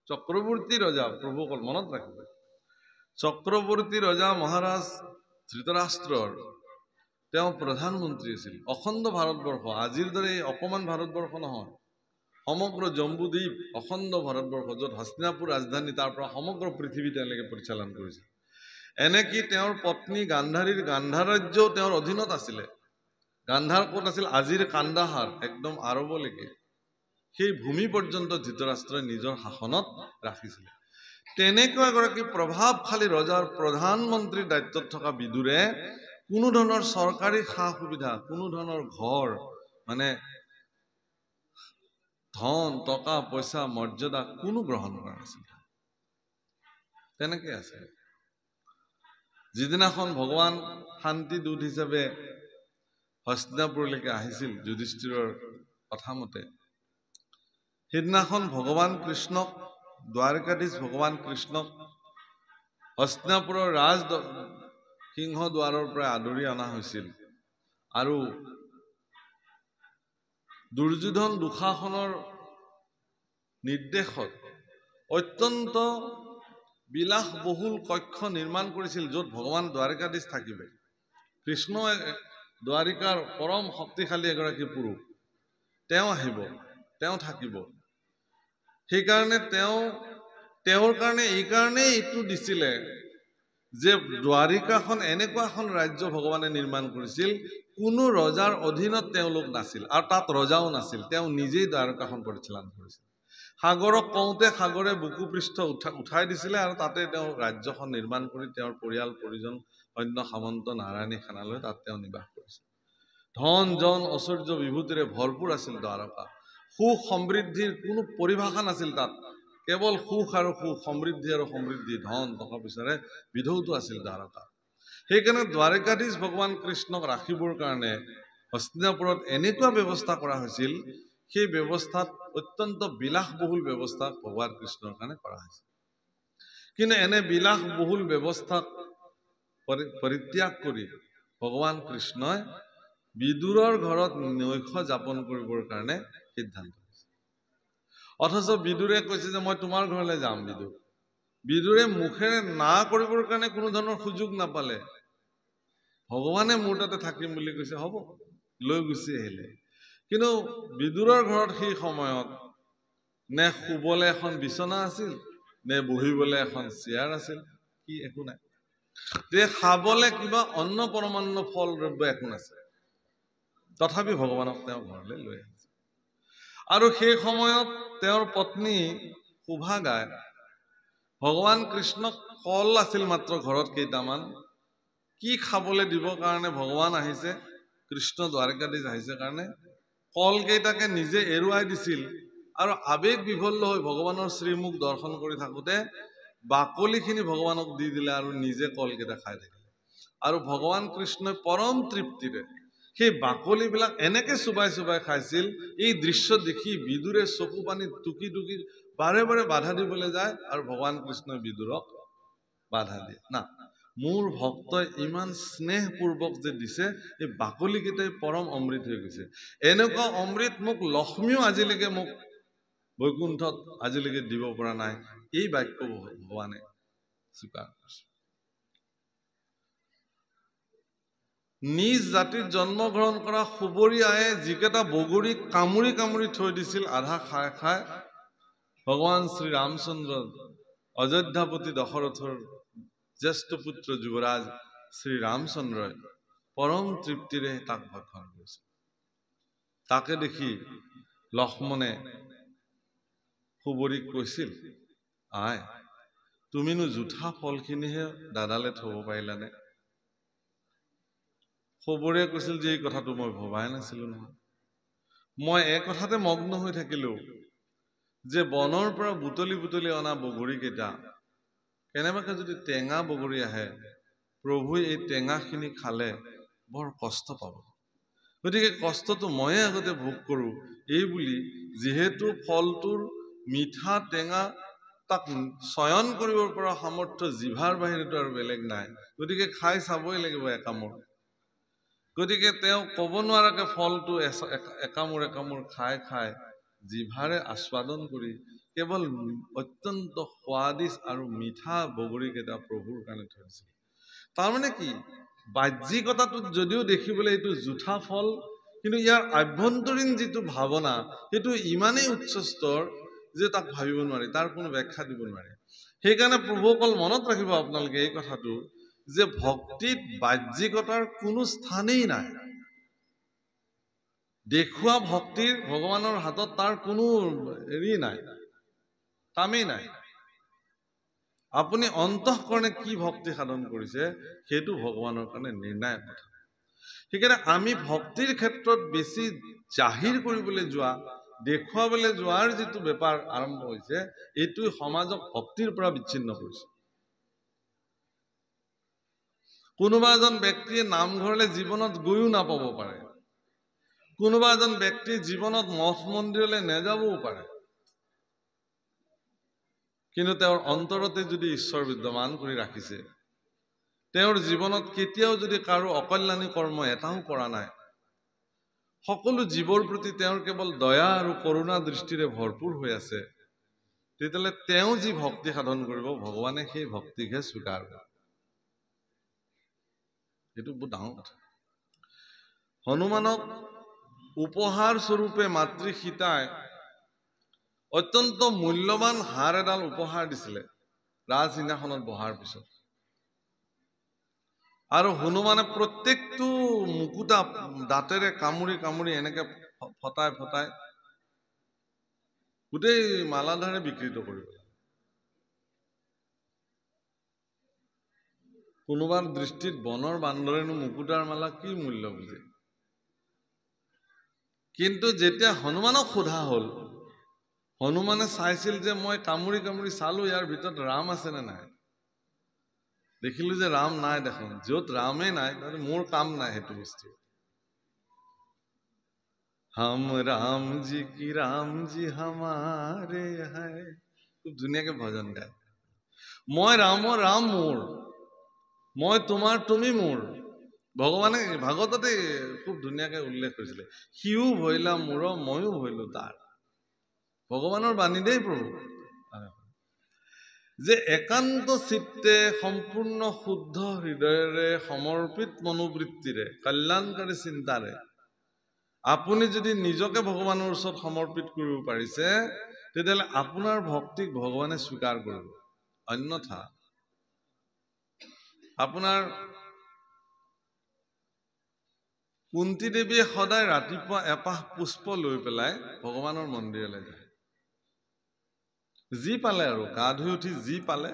চক্ৰৱৰ্তী ৰজা প্ৰভুসকল মনত ৰাখিব চক্ৰৱৰ্তী ৰজা মহাৰাজ ধৃতৰাষ্ট্ৰৰ তেওঁ প্ৰধানমন্ত্ৰী আছিল অখণ্ড ভাৰতবৰ্ষ আজিৰ দৰে অকমান ভাৰতবৰ্ষ নহয় সমগ্ৰ জম্বুদ্বীপ অখণ্ড ভাৰতবৰ্ষ য'ত হস্তিনাপুৰ ৰাজধানী তাৰ পৰা সমগ্ৰ পৃথিৱী তেওঁলোকে পৰিচালনা কৰিছিল এনেকি তেওঁৰ পত্নী গান্ধাৰীৰ গান্ধাৰ ৰাজ্যও তেওঁৰ অধীনত আছিলে গান্ধাৰ ক'ত আছিল আজিৰ কান্দাহাৰ একদম আৰৱলৈকে সেই ভূমি পৰ্যন্ত ধৃতৰাষ্ট্ৰই নিজৰ শাসনত ৰাখিছিলে তেনেকুৱা এগৰাকী প্ৰভাৱশালী ৰজাৰ প্ৰধানমন্ত্ৰীৰ দায়িত্বত থকা বিদুৰে কোনো ধৰণৰ চৰকাৰী সা সুবিধা কোনো ধৰণৰ ঘৰ মানে ধন টকা পইচা মৰ্যাদা কোনো গ্ৰহণ কৰা নাছিল তেনেকে আছে যিদিনাখন ভগৱান শান্তি দূত হিচাপে হস্তিনাপুৰলৈকে আহিছিল যুধিষ্ঠিৰৰ কথা মতে সেইদিনাখন ভগৱান কৃষ্ণক দ্বাৰকাধীশ ভগৱান কৃষ্ণক হস্তিনাপুৰৰ ৰাজ সিংহ দ্বাৰৰ পৰা আদৰি অনা হৈছিল আৰু দুৰ্যোধন দুঃশাসনৰ নিৰ্দেশত অত্যন্ত বিলাসবহুল কক্ষ নিৰ্মাণ কৰিছিল য'ত ভগৱান দ্বাৰকাধীশ থাকিব কৃষ্ণ দ্বাৰিকাৰ পৰম শক্তিশালী এগৰাকী পুৰুষ তেওঁ আহিব তেওঁ থাকিব সেইকাৰণে তেওঁৰ কাৰণে এইকাৰণেই এইটো দিছিলে যে দ্বাৰিকাখন এনেকুৱা এখন ৰাজ্য ভগৱানে নিৰ্মাণ কৰিছিল কোনো ৰজাৰ অধীনত তেওঁলোক নাছিল আৰু তাত ৰজাও নাছিল তেওঁ নিজেই দ্বাৰকাখন পৰিচালনা কৰিছিল সাগৰক কওঁতে সাগৰে বুকু পৃষ্ঠ উঠাই দিছিলে আৰু তাতে তেওঁ ৰাজ্যখন নিৰ্মাণ কৰি তেওঁৰ পৰিয়াল পৰিজন অন্য সামন্ত নাৰায়ণী সেনালৈ তাত তেওঁ নিবাস কৰিছিল ধন জন ঐশ্বৰ্য বিভূতিৰে ভৰপূৰ আছিল দ্বাৰকা সুখ সমৃদ্ধিৰ কোনো পৰিভাষা নাছিল তাত কেৱল সুখ আৰু সুখ সমৃদ্ধি আৰু সমৃদ্ধি ধন টকা পইচাৰে বিধৌত আছিল দ্বাৰকা সেইকাৰণে দ্বাৰকাধীশ ভগৱান কৃষ্ণক ৰাখিবৰ কাৰণে হস্তিনাপুৰত এনেকুৱা ব্যৱস্থা কৰা হৈছিল সেই ব্যৱস্থাত অত্যন্ত বিলাসবহুল ব্যৱস্থা ভগৱান কৃষ্ণৰ কাৰণে কৰা হৈছিল কিন্তু এনে বিলাসবহুল ব্যৱস্থা পৰিত্যাগ কৰি ভগৱান কৃষ্ণই বিদুৰৰ ঘৰত নৈশ যাপন কৰিবৰ কাৰণে সিদ্ধান্ত লৈছে অথচ বিদুৰে কৈছে যে মই তোমাৰ ঘৰলৈ যাম বিদুৰে মুখেৰে না কৰিবৰ কাৰণে কোনো ধৰণৰ সুযোগ নাপালে ভগৱানে মোৰ তাতে থাকিম বুলি কৈছে হ'ব লৈ গুচি আহিলে কিন্তু বিদুৰৰ ঘৰত সেই সময়ত নে শুবলৈ এখন বিচনা আছিল নে বহিবলৈ এখন চেয়াৰ আছিল কি একো নাই যে খাবলৈ কিবা অন্ন পৰমান্ন ফল দ্ৰব্য একো নাছিল তথাপি ভগৱানক তেওঁ ঘৰলৈ লৈ আহিছে আৰু সেই সময়ত তেওঁৰ পত্নী শোভাগাই ভগৱান কৃষ্ণক কল আছিল মাত্ৰ ঘৰত কেইটামান কি খাবলৈ দিবৰ কাৰণে ভগৱান আহিছে কৃষ্ণ দ্বাৰকাধীশ আহিছে কাৰণে কল কেইটাকে নিজে এৰুৱাই দিছিল আৰু আবেগ বিভল্ল হৈ ভগৱানৰ শ্ৰীমুখ দৰ্শন কৰি থাকোতে বাকলিখিনি ভগৱানক দি দিলে আৰু নিজে কলকেইটা খাই থাকিলে আৰু ভগৱান কৃষ্ণই পৰম তৃপ্তিৰে সেই বাকলিবিলাক এনেকে চুবাই চুবাই খাইছিল এই দৃশ্য দেখি বিদুৰে চকু পানী টুকি টুকি বাৰে বাৰে বাধা দিবলৈ যায় আৰু ভগৱান কৃষ্ণই বিদুৰক বাধা দিয়ে না মোৰ ভক্তই ইমান স্নেহপূৰ্বক যে দিছে এই বাকলিকেইটাই পৰম অমৃত হৈ গৈছে এনেকুৱা অমৃত মোক লক্ষ্মীও আজিলৈকে মোক বৈকুণ্ঠত আজিলৈকে দিব পৰা নাই এই বাক্য ভগৱানে স্বীকাৰ কৰিছে নিজ জাতিত জন্মগ্ৰহণ কৰা সুবৰীয়ায়ে যিকেইটা বগৰী কামুৰি কামুৰি থৈ দিছিল আধা খাই খাই ভগৱান শ্ৰী ৰামচন্দ্ৰ অযোধ্যাপতি দশৰথৰ জ্যেষ্ঠ পুত্ৰ যুৱৰাজ শ্ৰী ৰামচন্দ্ৰই পৰম তৃপ্তিৰে তাক ভক্ষণ কৰিছিল তাকে দেখি লক্ষ্মণে সুবৰীক কৈছিল আই তুমিনো জুঠা ফলখিনিহে দাদালে থব পাৰিলানে সুবৰীয়ে কৈছিল যে এই কথাটো মই ভবাই নাছিলো নহয় মই এই কথাতে মগ্ন হৈ থাকিলো যে বনৰ পৰা বুটলি বুটলি অনা বগৰী কেইটা কেনেবাকে যদি টেঙা বগৰী আহে প্ৰভুৱে এই টেঙাখিনি খালে বৰ কষ্ট পাব গতিকে কষ্টটো ময়ে আগতে ভোগ কৰো এই বুলি যিহেতু ফলটোৰ মিঠা টেঙা তাক চয়ন কৰিবৰ পৰা সামৰ্থ্য জিভাৰ বাহিৰতো আৰু বেলেগ নাই গতিকে খাই চাবই লাগিব একামুৰ গতিকে তেওঁ ক'ব নোৱাৰাকে ফলটো একামুৰ একামুৰ খাই খাই জিভাৰে আস্বাদন কৰি কেৱল অত্যন্ত সোৱাদিছ আৰু মিঠা বগৰীকেইটা প্ৰভুৰ কাৰণে থৈ দিছিল। তাৰমানে কি, বাহ্যিকতাটোত যদিও দেখিবলৈ এইটো জুঠা ফল, কিন্তু ইয়াৰ আভ্যন্তৰীণ যিটো ভাৱনা সেইটো ইমানেই উচ্চ স্তৰ যে তাক ভাবিব নোৱাৰি, তাৰ কোনো ব্যাখ্যা দিব নোৱাৰি। সেইকাৰণে প্ৰভুসকল মনত ৰাখিব আপোনালোকে এই কথাটো যে ভক্তিত বাহ্যিকতাৰ কোনো স্থানেই নাই। দেখুওৱা ভক্তিৰ ভগৱানৰ হাতত তাৰ কোনো হেৰি নাই, কামেই নাই। আপুনি অন্তঃকৰণে কি ভক্তি সাধন কৰিছে সেইটো ভগৱানৰ কাৰণে নিৰ্ণায়ক কথা। সেইকাৰণে আমি ভক্তিৰ ক্ষেত্ৰত বেছি জাহিৰ কৰিবলৈ যোৱা, দেখুৱাবলৈ যোৱাৰ যিটো বেপাৰ আৰম্ভ হৈছে, এইটোৱে সমাজক ভক্তিৰ পৰা বিচ্ছিন্ন কৰিছে। কোনোবা এজন ব্যক্তিয়ে নামঘৰলৈ জীৱনত গৈও নাপাব পাৰে, কোনোবা এজন ব্যক্তিয়ে জীৱনত মঠ মন্দিৰলৈ নেযাবও পাৰে, কিন্তু তেওঁৰ অন্তৰতে যদি ঈশ্বৰ বিদ্যমান কৰি ৰাখিছে, তেওঁৰ জীৱনত কেতিয়াও যদি কাৰো অকল্যাণী কৰ্ম এটাও কৰা নাই, সকলো জীৱৰ প্ৰতি তেওঁৰ কেৱল দয়া আৰু কৰোণা দৃষ্টিৰে ভৰপূৰ হৈ আছে, তেতিয়াহ'লে তেওঁ যি ভক্তি সাধন কৰিব ভগৱানে সেই ভক্তিকহে স্বীকাৰ কৰে। এইটো বহুত ডাঙৰ কথা। হনুমানক উপহাৰ স্বৰূপে মাতৃ সীতাই অত্যন্ত মূল্যৱান হাৰ এডাল উপহাৰ দিছিলে ৰাজসিংহাসনত বহাৰ পিছত। আৰু হনুমানে প্ৰত্যেকটো মুকুতা দাঁতেৰে কামুৰি কামুৰি এনেকে ফটাই ফটাই গোটেই মালাধাৰে বিকৃত কৰিব। কোনোবাৰ দৃষ্টিত বনৰ বান্দৰেনো মুকুতাৰ মালা কি মূল্য বুজে। কিন্তু যেতিয়া হনুমানক সোধা হ'ল, হনুমানে চাইছিল যে মই কামুৰি কামুৰি চালো ইয়াৰ ভিতৰত ৰাম আছে নে নাই, দেখিলো যে ৰাম নাই দেখোন। য'ত ৰামেই নাই তাতে মোৰ কাম নাই সেইটো বস্তু। হাম ৰাম জি কি ৰাম জি হামাৰে হায়, খুব ধুনীয়াকে ভজন গায়। মই ৰামৰ ৰাম মোৰ, মই তোমাৰ তুমি মোৰ। ভগৱানে ভাগৱততে খুব ধুনীয়াকে উল্লেখ কৰিছিলে, সিও ভৈলা মোৰ ময়ো ভৈলো তাৰ। ভগৱানৰ বাণী দেই প্ৰভু, যে একান্ত চিত্তে সম্পূৰ্ণ শুদ্ধ হৃদয়েৰে সমৰ্পিত মনোবৃত্তিৰে কল্যাণকাৰী চিন্তাৰে আপুনি যদি নিজকে ভগৱানৰ ওচৰত সমৰ্পিত কৰিব পাৰিছে, তেতিয়াহ'লে আপোনাৰ ভক্তিক ভগৱানে স্বীকাৰ কৰিব। অন্যথা আপোনাৰ কুন্তী দেৱীয়ে সদায় ৰাতিপুৱা এপাহ পুষ্প লৈ পেলাই ভগৱানৰ মন্দিৰলৈ যায়। যি পালে আৰু গা ধুই উঠি যি পালে।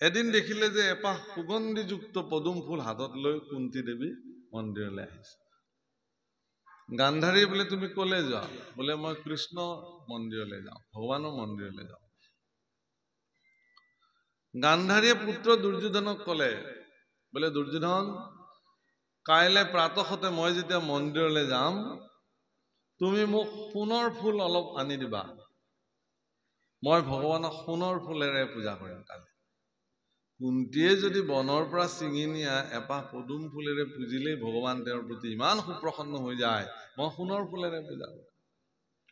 এদিন দেখিলে যে এপাহ সুগন্ধিযুক্ত পদুম ফুল হাতত লৈ কুন্তী দেৱী মন্দিৰলৈ আহিছে। গান্ধাৰী বোলে তুমি কলে যোৱা? বোলে মই কৃষ্ণ মন্দিৰলৈ যাওঁ, ভগৱানৰ মন্দিৰলৈ যাওঁ। গান্ধাৰীয়ে পুত্ৰ দুৰ্যোধনক কলে, বোলে দুৰ্যোধন, কাইলৈ প্ৰাতঃতে মই যেতিয়া মন্দিৰলৈ যাম, তুমি মোক সোণৰ ফুল অলপ আনি দিবা, মই ভগৱানক সোণৰ ফুলেৰে পূজা কৰিম কালি। কুন্তীয়ে যদি বনৰ পৰা ছিঙি নিয়া এপাহ পদুম ফুলেৰে পূজিলেই ভগৱান তেওঁৰ প্ৰতি ইমান সুপ্ৰসন্ন হৈ যায়, মই সোণৰ ফুলেৰে পূজা কৰিম।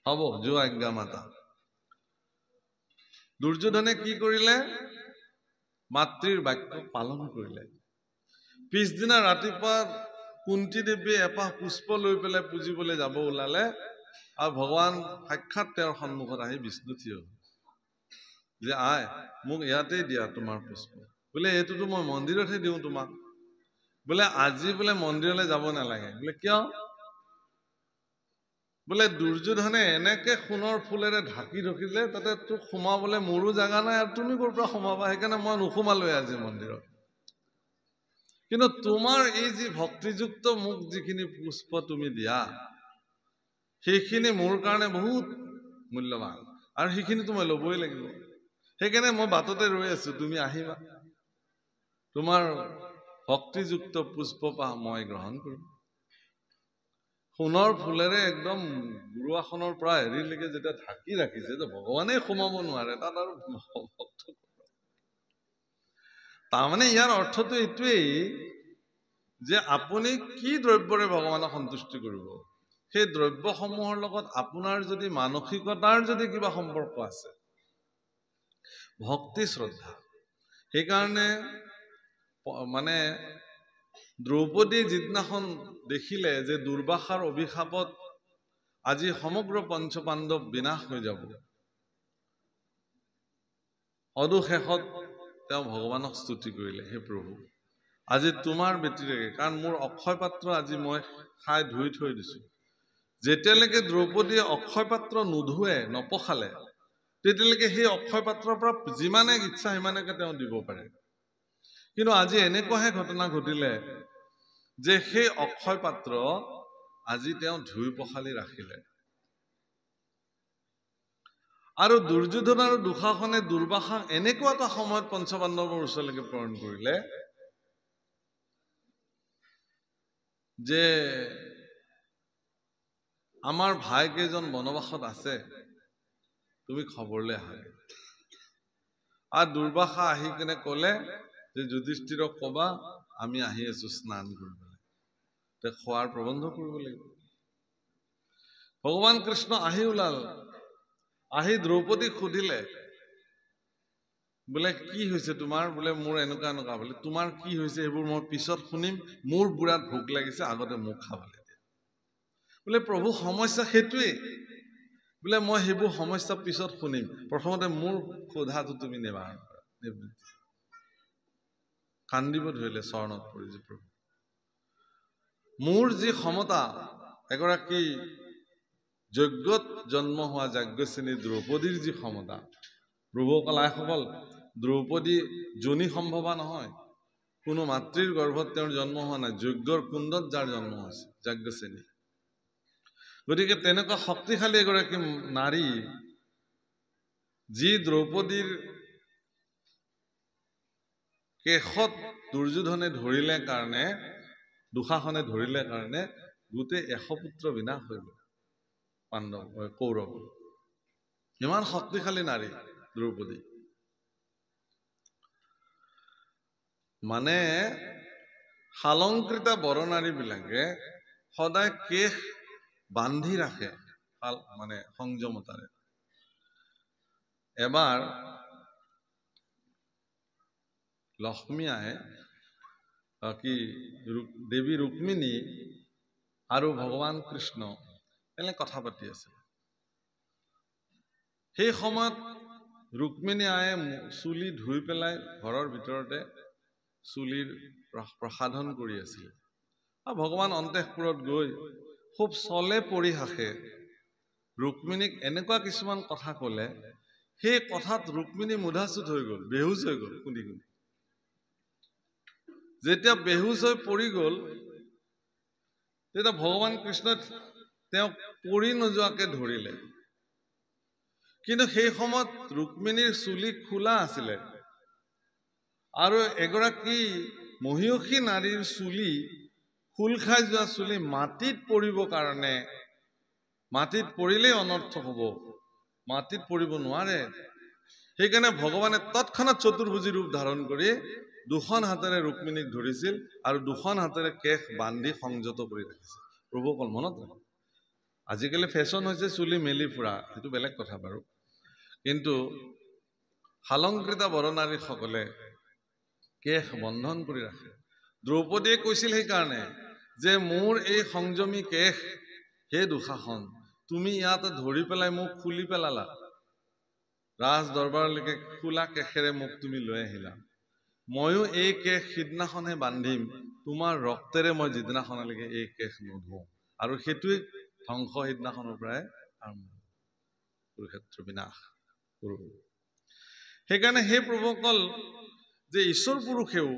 হ'ব, যোৱা আজ্ঞা মাতা। দুৰ্যোধনে কি কৰিলে? মাতৃৰ বাক্য পালন কৰিলে। পিছদিনা ৰাতিপুৱা কুন্তী দেৱীয়ে এপাহ পুষ্প লৈ পেলাই পুজিবলৈ যাব ওলালে, আৰু ভগৱান সাক্ষাৎ তেওঁৰ সন্মুখত আহি বিষ্ণু থিয় হ'ল, যে আয় মোক ইয়াতেই দিয়া তোমাৰ পুষ্প। বোলে এইটোতো মই মন্দিৰতহে দিওঁ তোমাক। বোলে আজি বোলে মন্দিৰলৈ যাব নালাগে। বোলে কিয়? বোলে দুৰ্যোধনে এনেকে সোণৰ ফুলেৰে ঢাকি ৰখিলে, তাতে তোক সোমাবলৈ মোৰো জাগা নাই, আৰু তুমি ক'ৰ পৰা সোমাবা, সেইকাৰণে মই নোসোমালোৱে আজি মন্দিৰত। কিন্তু তোমাৰ এই যি ভক্তিযুক্ত মোক যিখিনি পুষ্প তুমি দিয়া, সেইখিনি মোৰ কাৰণে বহুত মূল্যৱান, আৰু সেইখিনিতো মই ল'বই লাগিব। সেইকাৰণে মই বাটতে ৰৈ আছো, তুমি আহিবা, তোমাৰ ভক্তিযুক্ত পুষ্পপাহ মই গ্ৰহণ কৰিম। সোণৰ ফুলেৰে একদম গুৰুআসনৰ পৰা হেৰিলৈকে যেতিয়া ঢাকি ৰাখিছে, যে ভগৱানেই সোমাব নোৱাৰে, তাত আৰু ভক্ত। তাৰমানে ইয়াৰ অৰ্থটো এইটোৱেই যে আপুনি কি দ্ৰব্যৰে ভগৱানক সন্তুষ্টি কৰিব, সেই দ্ৰব্যসমূহৰ লগত আপোনাৰ যদি মানসিকতাৰ যদি কিবা সম্পৰ্ক আছে, ভক্তি শ্ৰদ্ধা, সেইকাৰণে মানে দ্ৰৌপদী যিদিনাখন দেখিলে যে দুৰ্বাসাৰ অভিশাপত আজি সমগ্ৰ পঞ্চপাণ্ডৱ বিনাশ হৈ যাব, অদুশেষত তেওঁ ভগৱানক স্তুতি কৰিলে, হে প্ৰভু আজি তোমাৰ বেটিৰেকে, কাৰণ মোৰ অক্ষয় পাত্ৰ আজি মই খাই ধুই থৈ দিছো, যেতিয়ালৈকে দ্ৰৌপদীয়ে অক্ষয় পাত্ৰ নোধুৱে নপখালে তেতিয়ালৈকে সেই অক্ষয় পাত্ৰৰ পৰা যিমানে ইচ্ছা সিমানেকে তেওঁ দিব পাৰে। কিন্তু আজি এনেকুৱাহে ঘটনা ঘটিলে যে সেই অক্ষয় পাত্ৰ আজি তেওঁ ধুই পখালি ৰাখিলে। আৰু দুৰ্যোধন আৰু দুঃশাসনে দুৰ্বাসাক এনেকুৱা এটা সময়ত পঞ্চপাণ্ডৱৰ ওচৰলৈকে প্ৰেৰণ কৰিলে যে আমাৰ ভাইকেইজন বনবাসত আছে, তুমি খবৰলৈ আহা। আৰু দুৰ্বাসা আহি কিনে ক'লে যে যুধিষ্ঠিৰক কবা আমি আহি আছো স্নান কৰিবলৈ, তে খোৱাৰ প্ৰবন্ধ কৰিব লাগিব। ভগৱান কৃষ্ণ আহি ওলাল, আহি দ্ৰৌপদীক সুধিলে বোলে কি হৈছে তোমাৰ, বোলে মোৰ এনেকুৱা এনেকুৱা, বোলে তোমাৰ কি হৈছে সেইবোৰ মই পিছত শুনিম, মোৰ বুঢ়াত ভোক লাগিছে আগতে মোক খাবলৈ দিয়ে। বোলে প্ৰভু সমস্যা সেইটোৱেই, বোলে মই সেইবোৰ সমস্যা পিছত শুনিম, প্ৰথমতে মোৰ সোধাটো তুমি নিবাৰণ কৰা। কান্দিব ধৰিলে চৰণত পৰি, যে প্ৰভু মোৰ যি ক্ষমতা, এগৰাকী যজ্ঞত জন্ম হোৱা যাজ্ঞসেনী দ্ৰৌপদীৰ যি ক্ষমতা, প্ৰভুসকল আইসকল, দ্ৰৌপদী জনী সম্ভৱা নহয়, কোনো মাতৃৰ গৰ্ভত তেওঁৰ জন্ম হোৱা নাই, যজ্ঞৰ কুণ্ডত যাৰ জন্ম হৈছে যাজ্ঞসেনী। গতিকে তেনেকুৱা শক্তিশালী এগৰাকী নাৰী, যি দ্ৰৌপদীৰ কেশত দুৰ্যোধনে ধৰিলে কাৰণে, দুঃশাসনে ধৰিলে কাৰণে গোটেই 100 পুত্ৰ বিনাশ হৈ গ'ল পাণ্ডৱ কৌৰৱ। ইমান শক্তিশালী নাৰী দ্ৰৌপদী। মানে শালংকৃতা বৰনাৰী বিলাকে সদায় কেশ বান্ধি ৰাখে, মানে সংযমতাৰে। এবাৰ লক্ষ্মী আহে, কি দেৱী ৰুক্মিণী আৰু ভগৱান কৃষ্ণ এনে কথা পাতি আছে। সেই সময়ত ৰুক্মিণী আয়ে চুলি ধুই পেলাই ঘৰৰ ভিতৰতে চুলিৰ প্ৰসাধন কৰি আছিল। আৰু ভগৱান অন্তঃপুৰত গৈ খুব চলে পৰিহাসে ৰুক্মিণীক এনেকুৱা কিছুমান কথা কলে, সেই কথাত ৰুক্মিণী মুধাচুত হৈ গ'ল, বেহুচ হৈ গ'ল শুনি শুনি। যেতিয়া বেহুচ হৈ পৰি গ'ল, তেতিয়া ভগৱান কৃষ্ণই তেওঁক পৰি নোযোৱাকে ধৰিলে। কিন্তু সেই সময়ত ৰুক্মিণীৰ চুলি খোলা আছিলে, আৰু এগৰাকী মহিয়সী নাৰীৰ চুলি, খোল খাই যোৱা চুলি মাটিত পৰিব কাৰণে, মাটিত পৰিলেই অনৰ্থ হ'ব, মাটিত পৰিব নোৱাৰে। সেইকাৰণে ভগৱানে তৎক্ষণাৎ চতুৰ্ভুজী ৰূপ ধাৰণ কৰি দুখন হাতেৰে ৰুক্মিণীক ধৰিছিল আৰু দুখন হাতেৰে কেশ বান্ধি সংযত কৰি ৰাখিছিল। প্ৰভুসকল মনত ৰাখক, আজিকালি ফেশ্বন হৈছে চুলি মেলি ফুৰা, সেইটো বেলেগ কথা বাৰু, কিন্তু শালংকৃতা বৰনাৰীসকলে কেশ বন্ধন কৰি ৰাখে। দ্ৰৌপদীয়ে কৈছিল সেইকাৰণে যে মোৰ এই সংযমী কেশ, হে দুঃশাসন, তুমি ইয়াতে ধৰি পেলাই মোক খুলি পেলালা, ৰাজ দৰবাৰলৈকে খোলা কেশেৰে মোক তুমি লৈ আহিলা, ময়ো এই কেশ সিদিনাখনহে বান্ধিম, তোমাৰ ৰক্তেৰে মই যিদিনাখনলৈকে এই কেশ নোধো। আৰু সেইটোৱে ধ্বংস সিদিনাখনৰ পৰাই আৰম্ভ, কুৰুক্ষেত্ৰ বিনাশ। সেইকাৰণে সেই প্ৰভুসকল যে ঈশ্বৰ পুৰুষেও,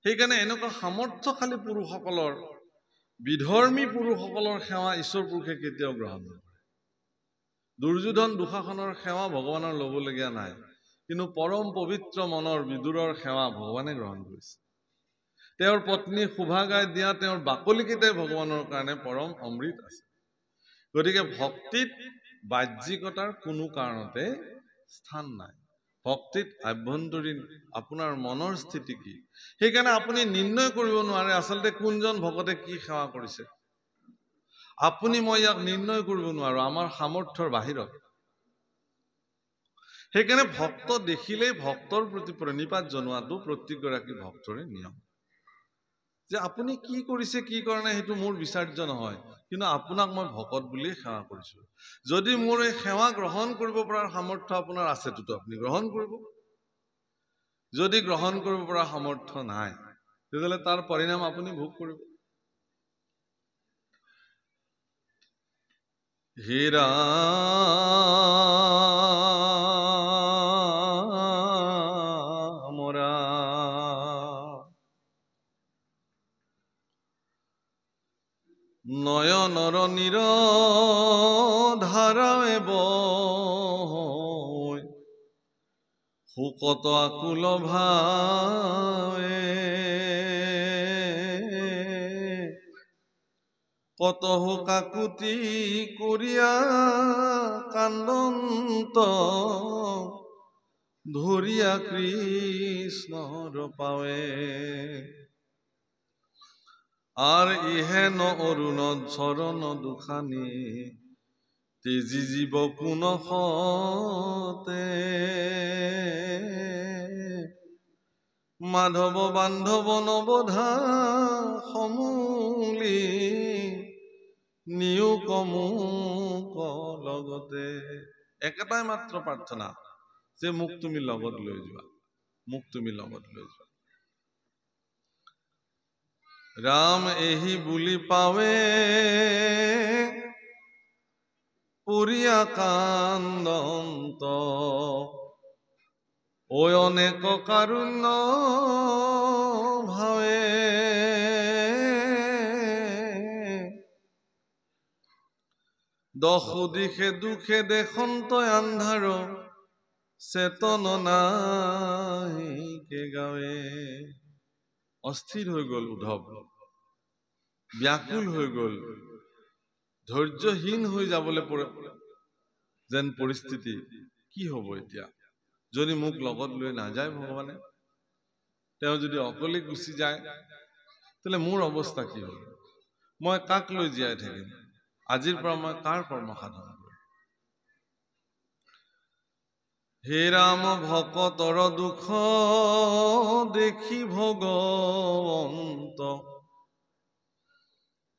সেইকাৰণে এনেকুৱা সামৰ্থ্যশালী পুৰুষসকলৰ, বিধৰ্মী পুৰুষসকলৰ সেৱা ঈশ্বৰ পুৰুষে কেতিয়াও গ্ৰহণ নকৰে। দুৰ্যোধন দুঃশাসনৰ সেৱা ভগৱানৰ ল'বলগীয়া নাই, কিন্তু পৰম পবিত্ৰ মনৰ বিদুৰৰ সেৱা ভগৱানে গ্ৰহণ কৰিছে। তেওঁৰ পত্নী শোভাগাই দিয়া তেওঁৰ বাকলিকেইটাই ভগৱানৰ কাৰণে পৰম অমৃত আছে। গতিকে ভক্তিত বাহ্যিকতাৰ কোনো কাৰণতে স্থান নাই। ভক্তিত আভ্যন্তৰীণ আপোনাৰ মনৰ স্থিতি কি, সেইকাৰণে আপুনি নিৰ্ণয় কৰিব নোৱাৰে আচলতে কোনজন ভকতে কি সেৱা কৰিছে। আপুনি মই ইয়াক নিৰ্ণয় কৰিব নোৱাৰো, আমাৰ সামৰ্থ্যৰ বাহিৰত। সেইকাৰণে ভক্ত দেখিলেই ভক্তৰ প্ৰতি প্ৰণিপাত জনোৱাটো প্ৰত্যেকগৰাকী ভক্তৰে নিয়ম। যে আপুনি কি কৰিছে কি কৰা নাই সেইটো মোৰ বিচাৰ্য নহয়, কিন্তু আপোনাক মই ভকত বুলিয়ে সেৱা কৰিছো। যদি মোৰ এই সেৱা গ্ৰহণ কৰিব পৰাৰ সামৰ্থ্য আপোনাৰ আছে তো আপুনি গ্ৰহণ কৰিব। যদি গ্ৰহণ কৰিব পৰা সামৰ্থ্য নাই তেতিয়াহ'লে তাৰ পৰিণাম আপুনি ভোগ কৰিব। হীৰা মৰা নয়নৰ নিৰধাৰাৱে বৈ শোকত আকুল ভাৱে কতহু কাকুতি কৰিয়া কান্দন্ত ধৰিয়া কৃষ্ণৰ পাৱে আৰ ইহেন অৰুণত চৰণ দুখানি তেজি জীৱ পুনঃতে মাধৱ বান্ধৱ নৱধা সমূলি নিয়োগ মোক লগতে। একেটাই মাত্ৰ প্ৰাৰ্থনা যে মোক তুমি লগত লৈ যোৱা, মোক তুমি লগত লৈ যোৱা। ৰাম এহি বুলি পাৱে পুৰিয়া কান্দন্ত ঐ অনেক কাৰুণ্য ভাৱে দশ দিশে দুখে দেখন্ত আন্ধাৰ চেতন নাই কে গাৱে। অস্থিৰ হৈ গল উদ্ধৱ, ব্যাকুল হৈ গল, ধৈৰ্যহীন হৈ যাবলৈ যেন পৰিস্থিতি। কি হব এতিয়া যদি মোক লগত লৈ নাযায় ভগৱানে? তেওঁ যদি অকলে গুচি যায় তেতিয়াহ'লে মোৰ অৱস্থা কি হ'ব? মই কাক লৈ জীয়াই থাকিম? আজিৰ পৰা মই কাৰ কৰ্ম সাধন কৰিম? হে ৰাম ভকতৰ দুখ দেখি ভগৱন্ত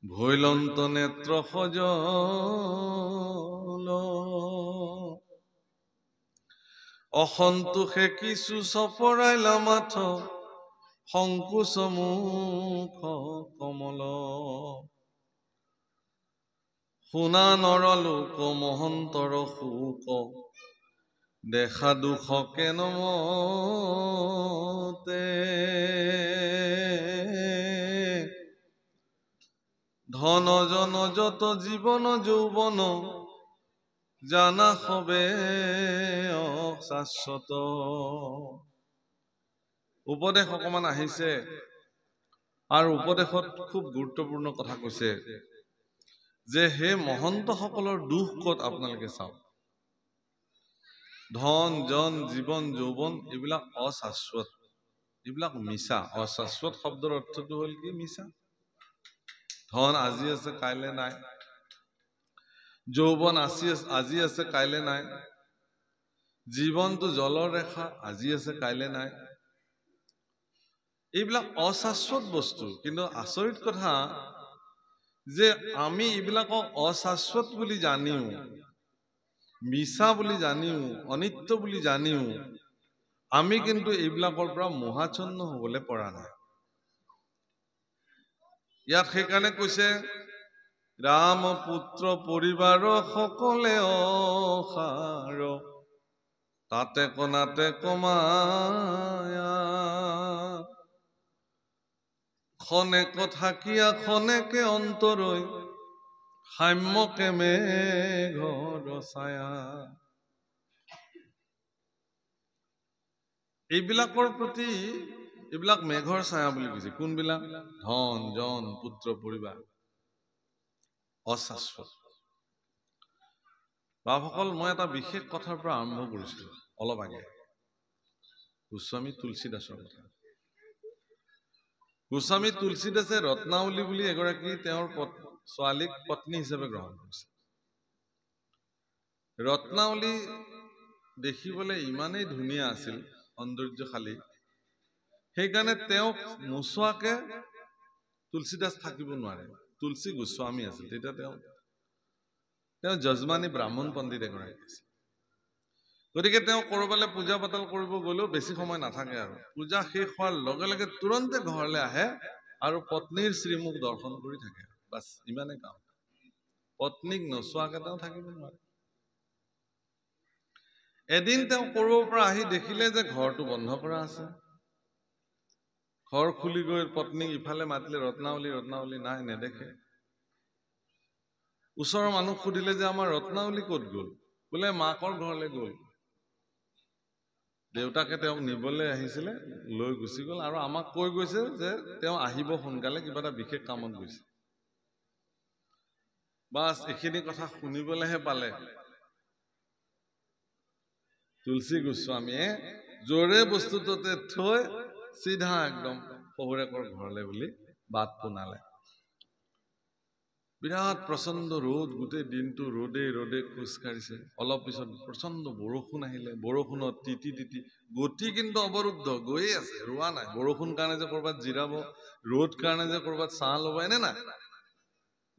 ভৈলন্ত নেত্ৰ সজল অসন্তোষে কিছু চপৰাইলা মাথ সংকোচ মুখ কমল শুনা নৰলোক মহন্তৰ শোক দেখা দুখ কেন মতে ধন জন যত জীৱন যৌৱন জানা হবে শাশ্বত। উপদেশ অকমান আহিছে আৰু উপদেশত খুব গুৰুত্বপূৰ্ণ কথা কৈছে যে হে মহন্ত সকলৰ দুখ কত আপোনালোকে চাওক। ধন জন জীৱন যৌৱন এইবিলাক অশাশ্বত, এইবিলাক মিছা। অশাশ্বত শব্দৰ অৰ্থটো হল কি? মিছা। ধন আজি আছে কাইলে নাই, যৌৱন আজি আছে কাইলে নাই, জীৱনটো জলৰ ৰেখা, আজি আছে কাইলে নাই। এইবিলাক অশাশ্বত বস্তু। কিন্তু আচৰিত কথা যে আমি এইবিলাকক অশাশ্বত বুলি জানিও, মিছা বুলি জানিও, অনিত্য বুলি জানিও আমি কিন্তু এইবিলাকৰ পৰা মোহাচ্ছন্ন হবলৈ পৰা নাই। ইয়াত সেইকাৰণে কৈছে ৰাম পুত্ৰ পৰিবাৰ সকলে অসাৰ তাতে কনাতে কমায়া খনেক থাকিয়া খনেকে অন্তৰৈ সাম্যকে মেঘৰ ছায়া। এইবিলাকৰ প্ৰতি, এইবিলাক মেঘৰ ছায়া বুলি কৈছে। কোনবিলাক? ধন জন পুত্ৰ পৰিবাৰ অশাশ্বত। বাপসকল, মই এটা বিশেষ কথাৰ পৰা আৰম্ভ কৰিছিলো অলপ আগে, গোস্বামী তুলসীদাসৰ কথা। গোস্বামী তুলসীদাসে ৰত্নাৱলী বুলি এগৰাকী তেওঁৰ ছোৱালীক পত্নী হিচাপে গ্ৰহণ কৰিছিল। ৰত্নাৱলী দেখিবলৈ ইমানেই ধুনীয়া আছিল, সৌন্দৰ্যশালী, সেইকাৰণে তেওঁক নোচোৱাকে তুলসীদাস থাকিব নোৱাৰে। তুলসী গোস্বামী আছিল তেতিয়া, তেওঁ যজমানী ব্ৰাহ্মণ পণ্ডিত এগৰাকী আছিল। গতিকে তেওঁ কৰবালৈ পূজা পাতল কৰিব গলেও বেছি সময় নাথাকে, আৰু পূজা শেষ হোৱাৰ লগে লগে তুৰন্তে ঘৰলৈ আহে আৰু পত্নীৰ শ্ৰীমুখ দৰ্শন কৰি থাকে। বাছ ইমানেই কাম। পত্নীক নোচোৱাকে তেওঁ থাকিব নোৱাৰে। এদিন তেওঁ কৰবাৰ পৰা আহি দেখিলে যে ঘৰটো বন্ধ কৰা আছে। ঘৰ খুলি গৈ পত্নীক ইফালে মাতিলে, ৰত্নাৱলী ৰত্নাৱলী, নাই, নেদেখে। ওচৰৰ মানুহ সুধিলে যে আমাৰ ৰত্নাৱলী ক'ত গ'ল? বোলে মাকৰ ঘৰলৈ গ'ল, দেউতাকে তেওঁক নিবলৈ আহিছিলে, লৈ গুচি গ'ল, আৰু আমাক কৈ গৈছে যে তেওঁ আহিব সোনকালে, কিবা এটা বিশেষ কামত গৈছে। বাছ এইখিনি কথা শুনিবলৈহে পালে তুলসী গোস্বামীয়ে জোৰে বস্তুটোতে থৈ চিধা একদম শহুৰেকৰ ঘৰলৈ বুলি বাট পোনালে। বিৰাট প্ৰচণ্ড ৰ'দ, গোটেই দিনটো ৰ'দে ৰ'দে খোজ কাঢ়িছে। অলপ পিছত প্ৰচণ্ড বৰষুণ আহিলে। বৰষুণত তিতি তিতি গতি কিন্তু অৱৰুদ্ধ, গৈয়ে আছে, ৰোৱা নাই। বৰষুণ কাৰণে যে কৰবাত জিৰাব, ৰ'দ কাৰণে যে কৰবাত ছাঁ ল'ব, এনে নাই,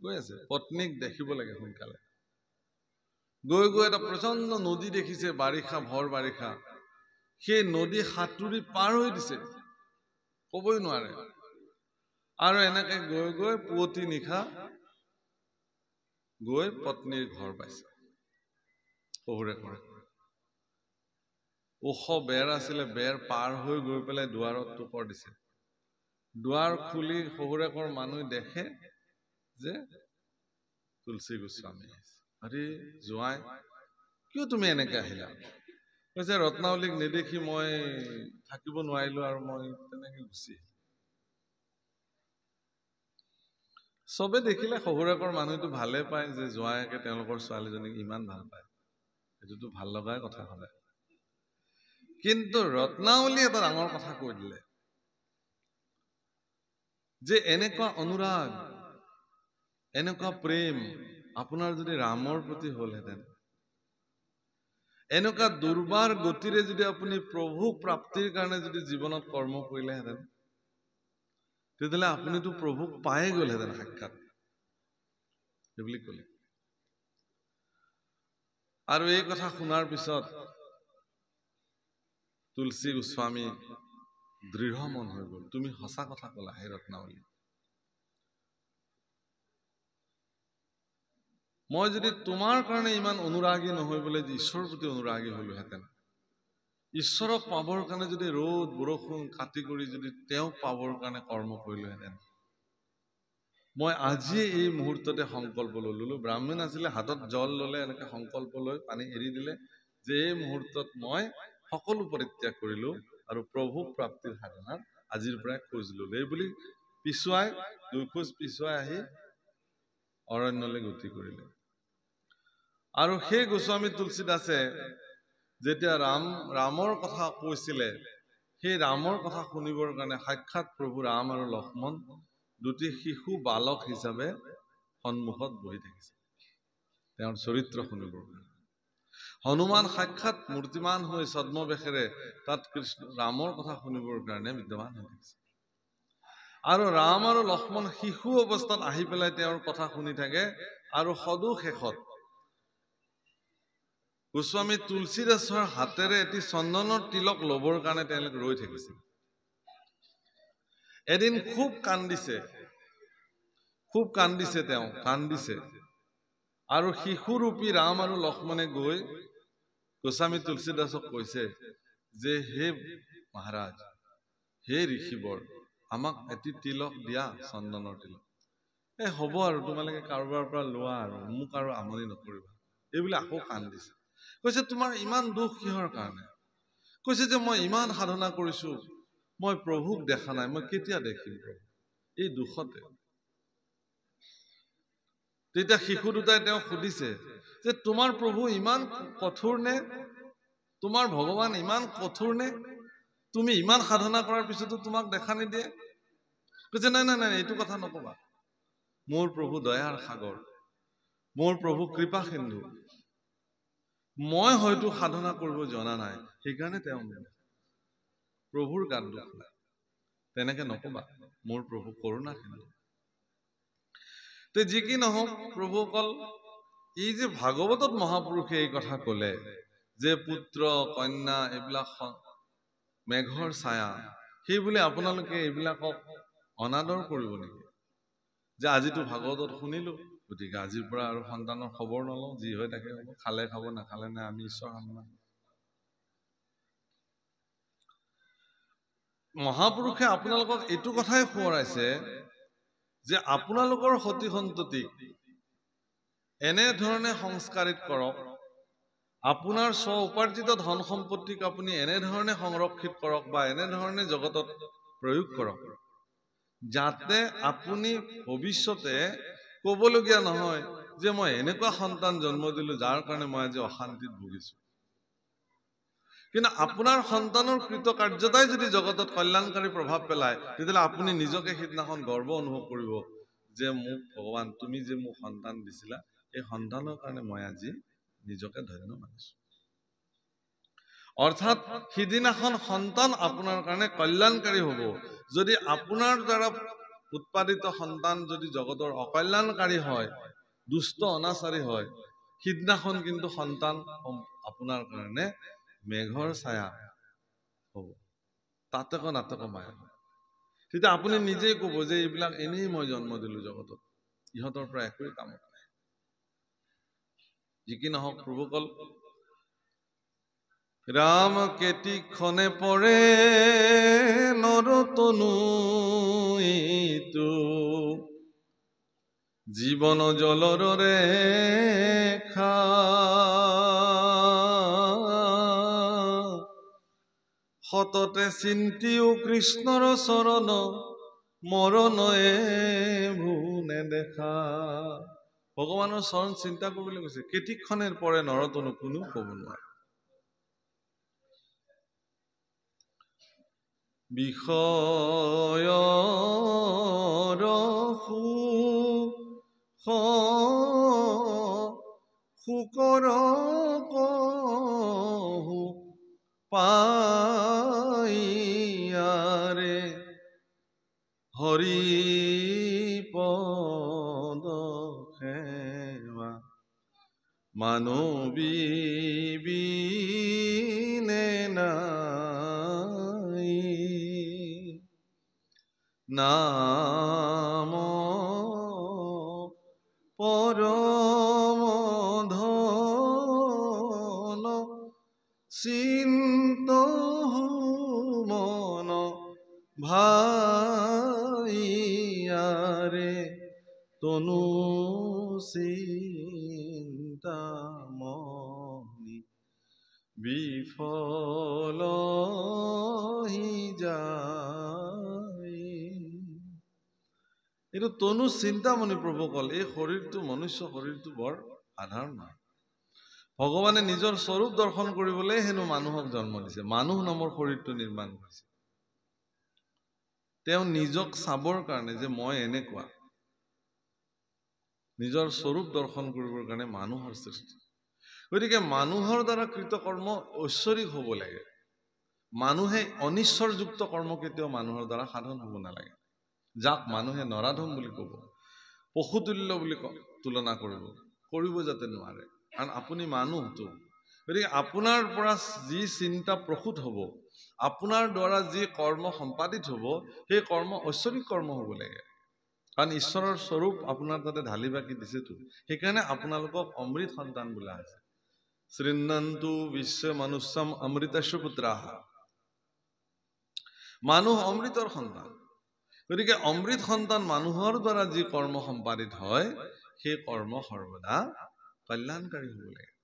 গৈ আছে। পত্নীক দেখিব লাগে সোনকালে। গৈ গৈ এটা প্ৰচণ্ড নদী দেখিছে, বাৰিষা, ভৰ বাৰিষা। সেই নদী সাঁতুৰি পাৰ হৈ দিছে, কবই নোৱাৰে। আৰু এনেকে গৈ গৈ পুৱতি নিশা গৈ পত্নীৰ ঘৰ পাইছে। শহুৰেকৰ ওখ বেৰ আছিলে, বেৰ পাৰ হৈ গৈ পেলাই দুৱাৰত টোকৰ দিছে। দুৱাৰ খুলি শহুৰেকৰ মানুহ দেখে যে তুলসী গোস্বামী আহিছে। আৰে জোঁৱাই, কিয় তুমি এনেকে আহিলা? কৈছে ৰত্নাৱলীক নেদেখি মই থাকিব নোৱাৰিলো আৰু মই তেনেকে গুচি আহিলো। চবে দেখিলে শহুৰেকৰ মানুহটো ভালে পায় যে জোঁৱায়েকে তেওঁলোকৰ ছোৱালীজনীক ইমান ভাল পায়, সেইটোতো ভাল লগাই কথা হ'লে। কিন্তু ৰত্নাৱলী এটা ডাঙৰ কথা কৈ দিলে যে এনেকুৱা অনুৰাগ, এনেকুৱা প্ৰেম আপোনাৰ যদি ৰামৰ প্ৰতি হলহেঁতেন, এনেকুৱা দুৰ্বাৰ গতিৰে যদি আপুনি প্ৰভু প্ৰাপ্তিৰ কাৰণে যদি জীৱনত কৰ্ম কৰিলেহেঁতেন, তেতিয়াহ'লে আপুনিতো প্ৰভুক পায়ে গ'লহেঁতেন সাক্ষাৎ, সেইবুলি ক'লে। আৰু এই কথা শুনাৰ পিছত তুলসী গোস্বামী দৃঢ় মন হৈ গ'ল। তুমি সঁচা কথা ক'লা হে ৰত্নাৱলী। মই যদি তোমাৰ কাৰণে ইমান অনুৰাগী নহয় বোলে, ঈশ্বৰৰ প্ৰতি অনুৰাগী হলোহেঁতেন, ঈশ্বৰক পাবৰ কাৰণে যদি ৰ'দ বৰষুণ কাটি কৰি যদি তেওঁক পাবৰ কাৰণে কৰ্ম কৰিলোহেঁতেন, মই আজিয়ে এই মুহূৰ্ততে সংকল্প ললো। ব্ৰাহ্মণ আছিলে, হাতত জল ললে, এনেকে সংকল্প লৈ পানী এৰি দিলে যে এই মুহূৰ্তত মই সকলো পৰিত্যাগ কৰিলো আৰু প্ৰভু প্ৰাপ্তিৰ সাধনাত আজিৰ পৰাই খোজ ললো। এই বুলি পিছুৱাই, 2 খোজ পিছুৱাই আহি অৰণ্যলৈ গতি কৰিলে। আৰু সেই গোস্বামী তুলসীদাসে যেতিয়া ৰামৰ কথা কৈছিলে, সেই ৰামৰ কথা শুনিবৰ কাৰণে সাক্ষাৎ প্ৰভু ৰাম আৰু লক্ষ্মণ দুটি শিশু বালক হিচাপে সন্মুখত বহি থাকিছে তেওঁৰ চৰিত্ৰ শুনিবৰ কাৰণে। হনুমান সাক্ষাৎ মূৰ্তিমান হৈ ছদ্মবেশেৰে তাত ৰামৰ কথা শুনিবৰ কাৰণে বিদ্যমান হৈ থাকিছে। আৰু ৰাম আৰু লক্ষ্মণ শিশু অৱস্থাত আহি পেলাই তেওঁৰ কথা শুনি থাকে। আৰু সদু শেষত গোস্বামী তুলসীদাসৰ হাতেৰে এটি চন্দনৰ তিলক লবৰ কাৰণে তেওঁলোকে ৰৈ থাকিছিল। এদিন খুব কান্দিছে, তেওঁ কান্দিছে। আৰু শিশুৰূপী ৰাম আৰু লক্ষ্মণে গৈ গোস্বামী তুলসীদাসক কৈছে যে হে মহাৰাজ, হে ঋষিবৰ, আমাক এটি তিলক দিয়া, চন্দনৰ তিলক। হ'ব আৰু তোমালোকে কাৰোবাৰ পৰা লোৱা, আৰু মোক আৰু আমনি নকৰিবা, এইবুলি আকৌ কান্দিছে। কৈছে তোমাৰ ইমান দুখ কিহৰ কাৰণে? কৈছে যে মই ইমান সাধনা কৰিছো, মই প্ৰভুক দেখা নাই, মই কেতিয়া দেখিম প্ৰভু? এই দুখতে। তেতিয়া শিশু দুটাই তেওঁক সুধিছে যে তোমাৰ প্ৰভু ইমান কঠোৰ নে? তোমাৰ ভগৱান ইমান কঠোৰ নে? তুমি ইমান সাধনা কৰাৰ পিছতো তোমাক দেখা নিদিয়ে? কৈছে নাই নাই নাই, এইটো কথা নকবা। মোৰ প্ৰভু দয়াৰ সাগৰ, মোৰ প্ৰভু কৃপা সিন্ধু, মই হয়তো সাধনা কৰিব জনা নাই, সেইকাৰণে তেওঁ প্ৰভুৰ গাত দুখ নাই। তেনেকে নকবা, মোৰ প্ৰভু কৰুণা সিন্ধু। তে যি কি নহওক প্ৰভুসকল, এই যে ভাগৱতত মহাপুৰুষে এই কথা কলে যে পুত্ৰ কন্যা এইবিলাক মেঘৰ ছায়া, সেই বুলি আপোনালোকে এইবিলাকক অনাদৰ কৰিব নেকি? যে আজিতো ভাগৱতত শুনিলো, গতিকে আজিৰ পৰা আৰু সন্তানৰ খবৰ নলওঁ, যি হয় তাকে হ'ব, খালে খাব নাখালে নাই, আমি ঈশ্বৰ সন্মান। মহাপুৰুষে আপোনালোকক এইটো কথাই সোঁৱৰাইছে যে আপোনালোকৰ সতি সন্ততিক এনেধৰণে সংস্কাৰিত কৰক, আপোনাৰ স্ব উপাৰ্জিত ধন সম্পত্তিক আপুনি এনেধৰণে সংৰক্ষিত কৰক বা এনেধৰণে জগতত প্ৰয়োগ কৰক, যাতে আপুনি ভৱিষ্যতে ক'বলগীয়া নহয় যে মই এনেকুৱা সন্তান জন্ম দিলো যাৰ কাৰণে মই আজি অশান্তিত ভুগিছো। কিন্তু আপোনাৰ সন্তানৰ কৃতকাৰ্যতাই যদি জগতত কল্যাণকাৰী প্ৰভাৱ পেলায়, তেতিয়াহ'লে আপুনি নিজকে সিদিনাখন গৰ্ব অনুভৱ কৰিব যে মোক ভগৱান তুমি যে মোক সন্তান দিছিলা, এই সন্তানৰ কাৰণে মই আজি নিজকে ধন্য মানিছো। অৰ্থাৎ সিদিনাখন সন্তান আপোনাৰ কাৰণে কল্যাণকাৰী হ'ব। যদি আপোনাৰ দ্বাৰা উৎপাদিত সন্তান যদি জগতৰ অকল্যাণকাৰী হয়, দুষ্ট অনাচাৰী হয়, সিদিনাখন কিন্তু সন্তান আপোনাৰ কাৰণে মেঘৰ ছায়া হ'ব, তাতক নাটক মায়া। তেতিয়া আপুনি নিজেই ক'ব যে এইবিলাক এনেই মই জন্ম দিলো জগতত, ইহঁতৰ পৰা একোৱেই কামত নাই। যি কি নহওক প্ৰভুসকল, ৰাম কেতিক্ষণে পৰে নৰতনু ইটো, জীৱন জলৰ ৰেখা, সততে চিন্তিও কৃষ্ণৰ চৰণ, মৰণয়ে ভুনে দেখা। ভগৱানৰ চৰণ চিন্তা কৰিবলৈ কৈছে। কেতিক্ষণে পৰে নৰতনু, কোনো ক'ব নোৱাৰে। বিষয়ৰ শুকৰ কহু পাইয়াৰে, হৰি পদ সেৱা মানৱী বিনে নাই, নাম পৰম ধন, চিন্তহু মন ভাইয়াৰে, তনু চিন্তামণি বিফল যায়। এইটো তনু চিন্তামণি প্ৰভুসকল, এই শৰীৰটো মনুষ্য শৰীৰটো বৰ সাধাৰণ নহয়। ভগৱানে নিজৰ স্বৰূপ দৰ্শন কৰিবলৈ হেনো মানুহক জন্ম দিছে, মানুহ নামৰ শৰীৰটো নিৰ্মাণ কৰিছে। তেওঁ নিজক চাবৰ কাৰণে যে মই এনেকুৱা, নিজৰ স্বৰূপ দৰ্শন কৰিবৰ কাৰণে মানুহৰ সৃষ্টি। গতিকে মানুহৰ দ্বাৰা কৃতকৰ্ম ঐশ্বৰিক হ'ব লাগে। মানুহে অনিশ্বৰযুক্ত কৰ্ম কেতিয়াও মানুহৰ দ্বাৰা সাধন হ'ব নালাগে। যাক মানুহে নৰাধম বুলি ক'ব, পশুতুল্য বুলি তুলনা কৰিব যাতে নোৱাৰে, কাৰণ আপুনি মানুহটো। গতিকে আপোনাৰ পৰা যি চিন্তা প্ৰসূত হ'ব, আপোনাৰ দ্বাৰা যি কৰ্ম সম্পাদিত হ'ব, সেই কৰ্ম ঐশ্বৰিক কৰ্ম হ'ব লাগে। কাৰণ ঈশ্বৰৰ স্বৰূপ আপোনাৰ তাতে ঢালি বাকি দিছেতো, সেইকাৰণে আপোনালোকক অমৃত সন্তান বোলা হৈছে। শৃণ্বন্তু বিশ্ব মনুষ্যম অমৃতস্য পুত্ৰাঃ, মানুহ অমৃতৰ সন্তান। গতিকে অমৃত সন্তান মানুহৰ দ্বাৰা যি কৰ্ম সম্পাদিত হয়, সেই কৰ্ম সৰ্বদা কল্যাণকাৰী হ'ব লাগে।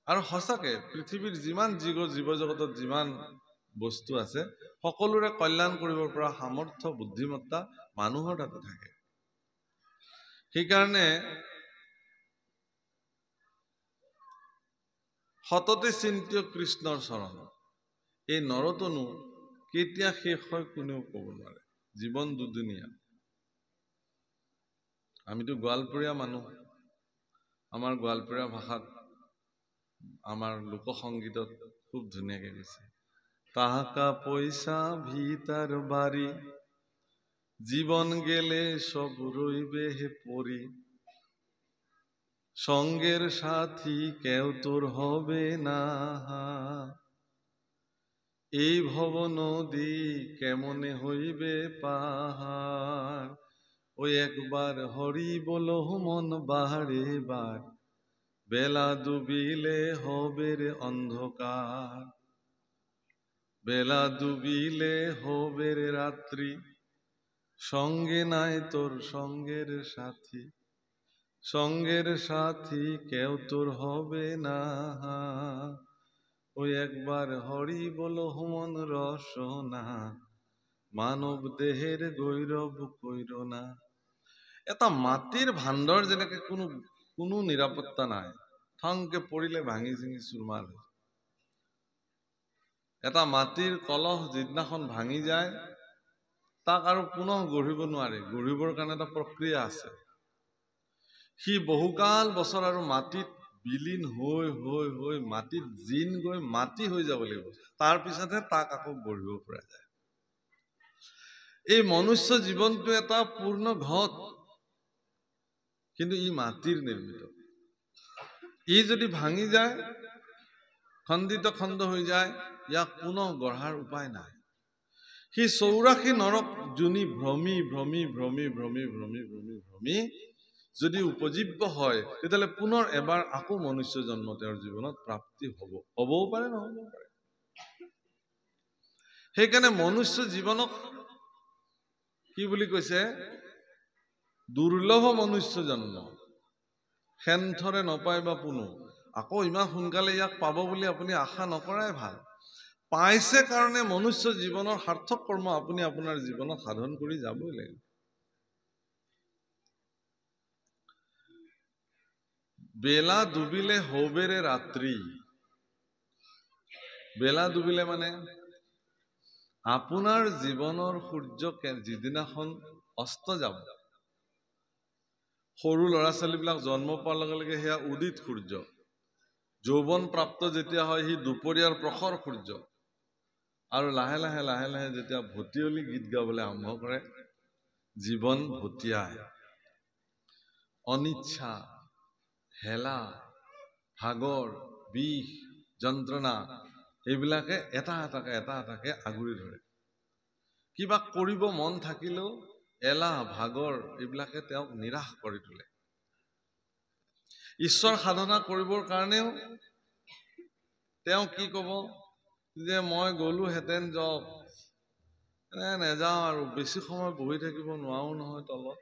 আৰু সঁচাকে পৃথিৱীৰ যিমান জীৱ জগতত যিমান বস্তু আছে, সকলোৰে কল্যাণ কৰিবৰ পৰা সামৰ্থ্য বুদ্ধিমত্তা মানুহৰ তাতে থাকে। সেইকাৰণে সততে চিন্তিয় কৃষ্ণৰ চৰণ, এই নৰতনু কেতিয়া শেষ হয় কোনেও ক'ব নোৱাৰে। জীৱন দুদিনীয়া, আমিতো গোৱালপৰীয়া মানুহ, আমাৰ গোৱালপৰীয়া ভাষাত আমাৰ লোকসংগীতত খুব ধুনীয়াকে কৈছে, টাকা পয়সা ভিতার বাড়ি জীবন গেলে সব রইবে হে পরি, সঙ্গের সাথী কেউ তোর হবে না, এই ভব নদী কেমনে হইবে পাহাড়, ওই একবার হরি বলো মন বাহারে বার, বেলা ডুবিলে হবে রে অন্ধকার, বেলা ডুবিলে হবে রে রাত্রি, সঙ্গে নাই তোর সঙ্গের সাথী, সঙ্গের সাথী কেউ তোর হবে না, ওই একবার হরি বলো মন রসনা, মানৱ দেহেৰ গৈৰৱ কইৰ না। এটা মাটিৰ ভাণ্ডৰ যেনেকে কোনো নিৰাপত্তা নাই, ঠংকে পৰিলে ভাঙি চিঙি চুৰমাৰ। এটা মাটিৰ কলহ যিদিনাখন ভাঙি যায় তাক আৰু পুনঃ গঢ়িব নোৱাৰে, গঢ়িবৰ কাৰণে এটা প্ৰক্ৰিয়া আছে। সি বহুকাল বছৰ আৰু মাটিত বিলীন হৈ হৈ হৈ মাটিত জিন গৈ মাটি হৈ যাব লাগিব, তাৰ পিছতহে তাক আকৌ গঢ়িব পৰা যায়। এই মনুষ্য জীৱনটো এটা পূৰ্ণ ঘট, কিন্তু ই মাটিৰ নিৰ্মিত। ই যদি ভাঙি যায়, খণ্ডিত খণ্ড হৈ যায়, ইয়াক পুনঃ গঢ়াৰ উপায় নাই। সি 84 নৰক যোনি ভ্ৰমি ভ্ৰমি ভ্ৰমি ভ্ৰমি ভ্ৰমি ভ্ৰমি ভ্ৰমি যদি উপজীব্য হয়, তেতিয়াহ'লে পুনৰ এবাৰ আকৌ মনুষ্য জন্ম তেওঁৰ জীৱনত প্ৰাপ্তি হ'বও পাৰে, নহ'বও পাৰে। সেইকাৰণে মনুষ্য জীৱনক কি বুলি কৈছে? দুৰ্লভ মনুষ্য জন্ম, সেনথৰে নপায় বা পুনো। আকৌ ইমান সোনকালে ইয়াক পাব বুলি আপুনি আশা নকৰাই ভাল। পাইছে কাৰণে মনুষ্য জীৱনৰ সাৰ্থক কৰ্ম আপুনি আপোনাৰ জীৱনত সাধন কৰি যাবই লাগিব। বেলা ডুবিলে হবেৰে ৰাত্ৰি। বেলা ডুবিলে মানে আপোনাৰ জীৱনৰ সূৰ্য যিদিনাখন অস্ত যাব, সৰু ল'ৰা ছোৱালীবিলাক জন্ম পোৱাৰ লগে লগে সেয়া উদিত সূৰ্য, যৌৱন প্ৰাপ্ত যেতিয়া হয় সি দুপৰীয়াৰ প্ৰখৰ সূৰ্য, আৰু লাহে লাহে লাহে লাহে যেতিয়া ভটিয়লি গীত গাবলৈ আৰম্ভ কৰে, জীৱন ভটিয়ায়, অনিচ্ছা, হেলা, ভাগৰ, বিষ, যন্ত্ৰণা এইবিলাকে এটা এটাকে আগুৰি ধৰে। কিবা কৰিব মন থাকিলেও এলাহ, ভাগৰ এইবিলাকে তেওঁক নিৰাশ কৰি তোলে। ঈশ্বৰ সাধনা কৰিবৰ কাৰণেও তেওঁ কি ক'ব যে মই গ'লোহেঁতেন যাওক, নেযাওঁ আৰু, বেছি সময় বহি থাকিব নোৱাৰো নহয় তলত,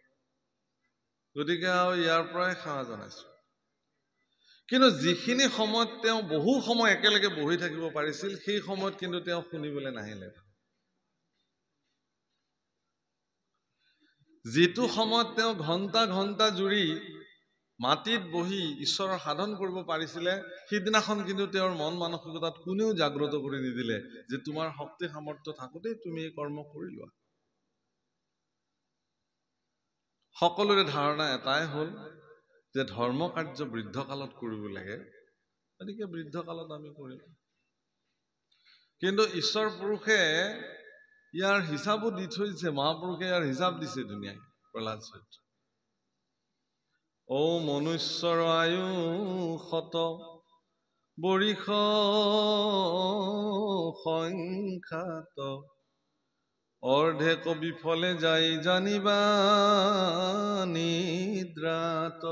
গতিকে আৰু ইয়াৰ পৰাই সেৱা জনাইছো। কিন্তু যিখিনি সময়ত তেওঁ বহু সময় একেলগে বহি থাকিব পাৰিছিল, সেই সময়ত কিন্তু তেওঁ শুনিবলৈ নাহিলে। যিটো সময়ত তেওঁ ঘণ্টা ঘণ্টা জুৰি মাটিত বহি ঈশ্বৰৰ সাধন কৰিব পাৰিছিলে, সিদিনাখন কিন্তু তেওঁৰ মন মানসিকতাত কোনেও জাগ্ৰত কৰি নিদিলে যে তোমাৰ শক্তি সামৰ্থ্য থাকোতেই তুমি এই কৰ্ম কৰি লোৱা। সকলোৰে ধাৰণা এটাই হ'ল যে ধৰ্ম কাৰ্য বৃদ্ধ কালত কৰিব লাগে, গতিকে বৃদ্ধ কালত আমি কৰিম। কিন্তু ঈশ্বৰ পুৰুষে ইয়াৰ হিচাপো দি থৈছে, মহাপুৰুষে ইয়াৰ হিচাপ দিছে ধুনীয়াকে। প্ৰহ্লাদ চৰিত্ৰ, ঔ মনুষ্যৰ আয়ু শত বৰিষ সংখ্যাত, অৰ্ধে কবি ফলে যাই জানিবা নিদ্ৰাত।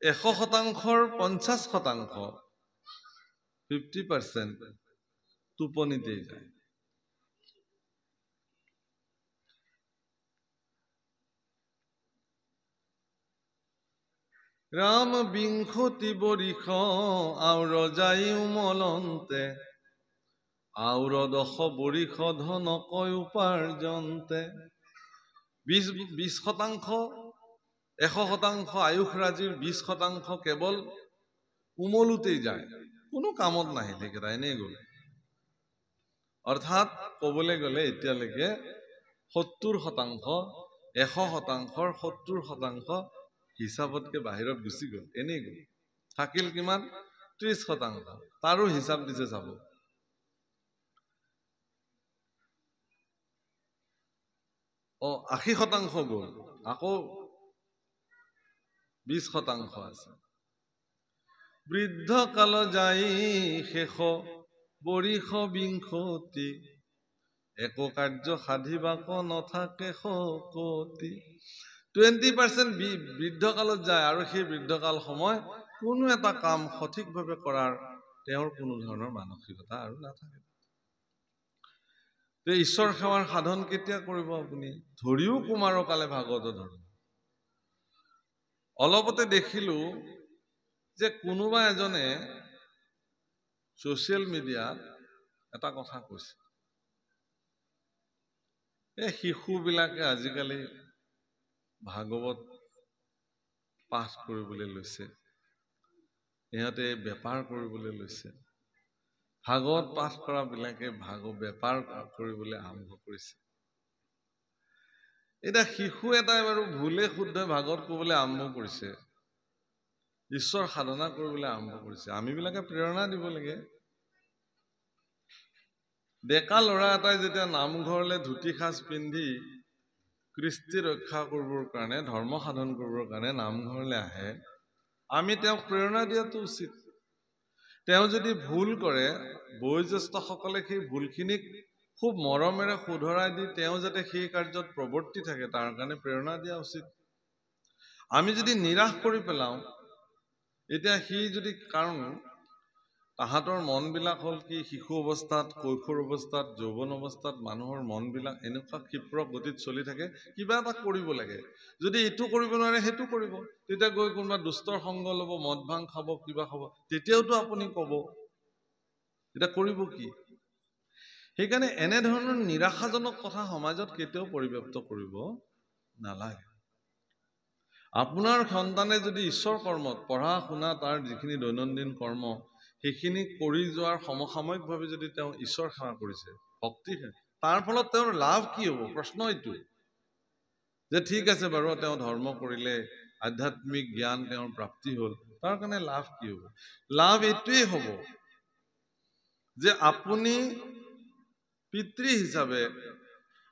100%ৰ 50% 50% টোপনিতেই যায়। ৰাম বিংশতি বৰিষ আউৰ যাই উমলন্তে, আউৰ 10 বৰিষ ধন কয় উপাৰ্জন্তে। 20% 100% আয়ুসৰাজিৰ 20% কেৱল উমলোতেই যায়, কোনো কামত নাহিল, সেইকেইটা এনেই গ'ল। অৰ্থাৎ ক'বলৈ গ'লে এতিয়ালৈকে 70% 100%ৰ 70% হিচাপতকে বাহিৰত গুচি গ'ল, এনেই গ'ল। থাকিল কিমান? 30%। তাৰো হিচাপ দিছে চাব। 80% গ'ল, আকৌ 20% আছে। বৃদ্ধ কাল যাই শেষ বৰিষ বিংশতি, একো কাৰ্য সাধিবাক নথাকে শকতি। 20% বৃদ্ধ কালত যায়, আৰু সেই বৃদ্ধকাল সময় কোনো এটা কাম সঠিকভাৱে কৰাৰ তেওঁৰ কোনো ধৰণৰ মানসিকতা আৰু নাথাকে। ঈশ্বৰ সেৱাৰ সাধন কেতিয়া কৰিব আপুনি? ধৰিও কুমাৰ কালে ভাগৱত ধৰ্ম। অলপতে দেখিলো যে কোনোবা এজনে ছ'চিয়েল মিডিয়াত এটা কথা কৈছে, এই শিশুবিলাকে আজিকালি ভাগৱত পাঠ কৰিবলৈ লৈছে, সিহঁতে বেপাৰ কৰিবলৈ লৈছে। ভাগৱত পাঠ কৰা বিলাকে বেপাৰ কৰিবলৈ আৰম্ভ কৰিছে। এতিয়া শিশু এটাই বাৰু ভুলে শুদ্ধ ভাগৱত ক'বলৈ আৰম্ভ কৰিছে, ঈশ্বৰ সাধনা কৰিবলৈ আৰম্ভ কৰিছে, আমিবিলাকে প্ৰেৰণা দিব লাগে। ডেকা ল'ৰা এটাই যেতিয়া নামঘৰলৈ ধুতি সাজ পিন্ধি কৃষ্টি ৰক্ষা কৰিবৰ কাৰণে, ধৰ্ম সাধন কৰিবৰ কাৰণে নামঘৰলৈ আহে, আমি তেওঁক প্ৰেৰণা দিয়াটো উচিত। তেওঁ যদি ভুল কৰে, বয়োজ্যেষ্ঠসকলে সেই ভুলখিনিক খুব মৰমেৰে শুধৰাই দি তেওঁ যাতে সেই কাৰ্যত প্ৰৱৰ্তি থাকে তাৰ কাৰণে প্ৰেৰণা দিয়া উচিত। আমি যদি নিৰাশ কৰি পেলাওঁ, এতিয়া সি যদি, কাৰণ তাহাঁতৰ মনবিলাক হ'ল কি, শিশু অৱস্থাত, কৈশোৰ অৱস্থাত, যৌৱন অৱস্থাত মানুহৰ মনবিলাক এনেকুৱা ক্ষিপ্ৰ গতিত চলি থাকে, কিবা এটা কৰিব লাগে। যদি এইটো কৰিব নোৱাৰে সেইটো কৰিব, তেতিয়া গৈ কোনোবা দুষ্টৰ সংগ ল'ব, মদ ভাং খাব, কিবা খাব, তেতিয়াওতো আপুনি ক'ব, এতিয়া কৰিব কি? সেইকাৰণে এনেধৰণৰ নিৰাশাজনক কথা সমাজত কেতিয়াও পৰিব্যাপ্ত কৰিব নালাগে। আপোনাৰ সন্তানে যদি ঈশ্বৰ কৰ্মত, পঢ়া শুনা, তাৰ যিখিনি দৈনন্দিন কৰ্ম, সেইখিনি কৰি যোৱাৰ সমসাময়িকভাৱে যদি তেওঁ ঈশ্বৰ সেৱা কৰিছে, ভক্তি, তাৰ ফলত তেওঁৰ লাভ কি হ'ব? প্ৰশ্ন এইটো যে ঠিক আছে বাৰু, তেওঁ ধৰ্ম কৰিলে, আধ্যাত্মিক জ্ঞান তেওঁৰ প্ৰাপ্তি হ'ল, তাৰ কাৰণে লাভ কি হ'ব? লাভ এইটোৱেই হ'ব যে আপুনি পিতৃ হিচাপে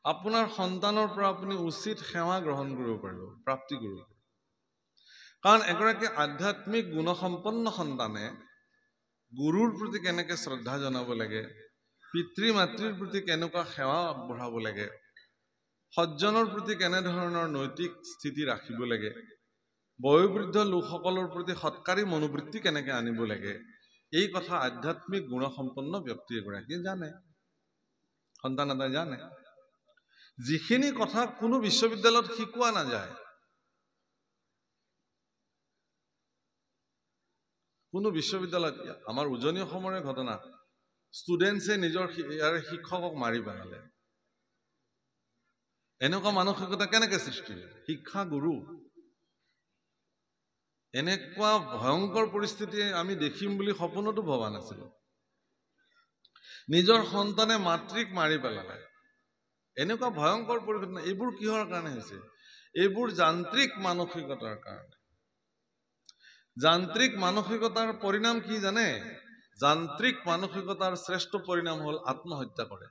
আপোনাৰ সন্তানৰ পৰা আপুনি উচিত সেৱা গ্ৰহণ কৰিব পাৰিব, প্ৰাপ্তি কৰিব পাৰিব। কাৰণ এগৰাকী আধ্যাত্মিক গুণসম্পন্ন সন্তানে গুৰুৰ প্ৰতি কেনেকে শ্ৰদ্ধা জনাব লাগে, পিতৃ মাতৃৰ প্ৰতি কেনেকুৱা সেৱা আগবঢ়াব লাগে, সজ্জনৰ প্ৰতি কেনেধৰণৰ নৈতিক স্থিতি ৰাখিব লাগে, বয়োবৃদ্ধ লোকসকলৰ প্ৰতি সৎকাৰী মনোবৃত্তি কেনেকে আনিব লাগে, এই কথা আধ্যাত্মিক গুণসম্পন্ন ব্যক্তি এগৰাকীয়ে জানে, সন্তান এটাই জানে। যিখিনি কথা কোনো বিশ্ববিদ্যালয়ত শিকোৱা নাযায়, কোনো বিশ্ববিদ্যালয়ত, আমাৰ উজনি অসমৰে ঘটনা, ষ্টুডেণ্টছে নিজৰ শিক্ষকক মাৰি পেলালে। এনেকুৱা মানসিকতা কেনেকে সৃষ্টি হয়? শিক্ষা গুৰু। এনেকুৱা ভয়ংকৰ পৰিস্থিতি আমি দেখিম বুলি সপোনতো ভবা নাছিলো। নিজৰ সন্তানে মাতৃক মাৰি পেলালে, এনেকুৱা ভয়ংকৰ পৰিঘটনা। এইবোৰ কিহৰ কাৰণে হৈছে? এইবোৰ যান্ত্ৰিক মানসিকতাৰ কাৰণে। যান্ত্ৰিক মানসিকতাৰ পৰিণাম কি জানে? যান্ত্ৰিক মানসিকতাৰ শ্ৰেষ্ঠ পৰিণাম হ'ল আত্মহত্যা কৰে।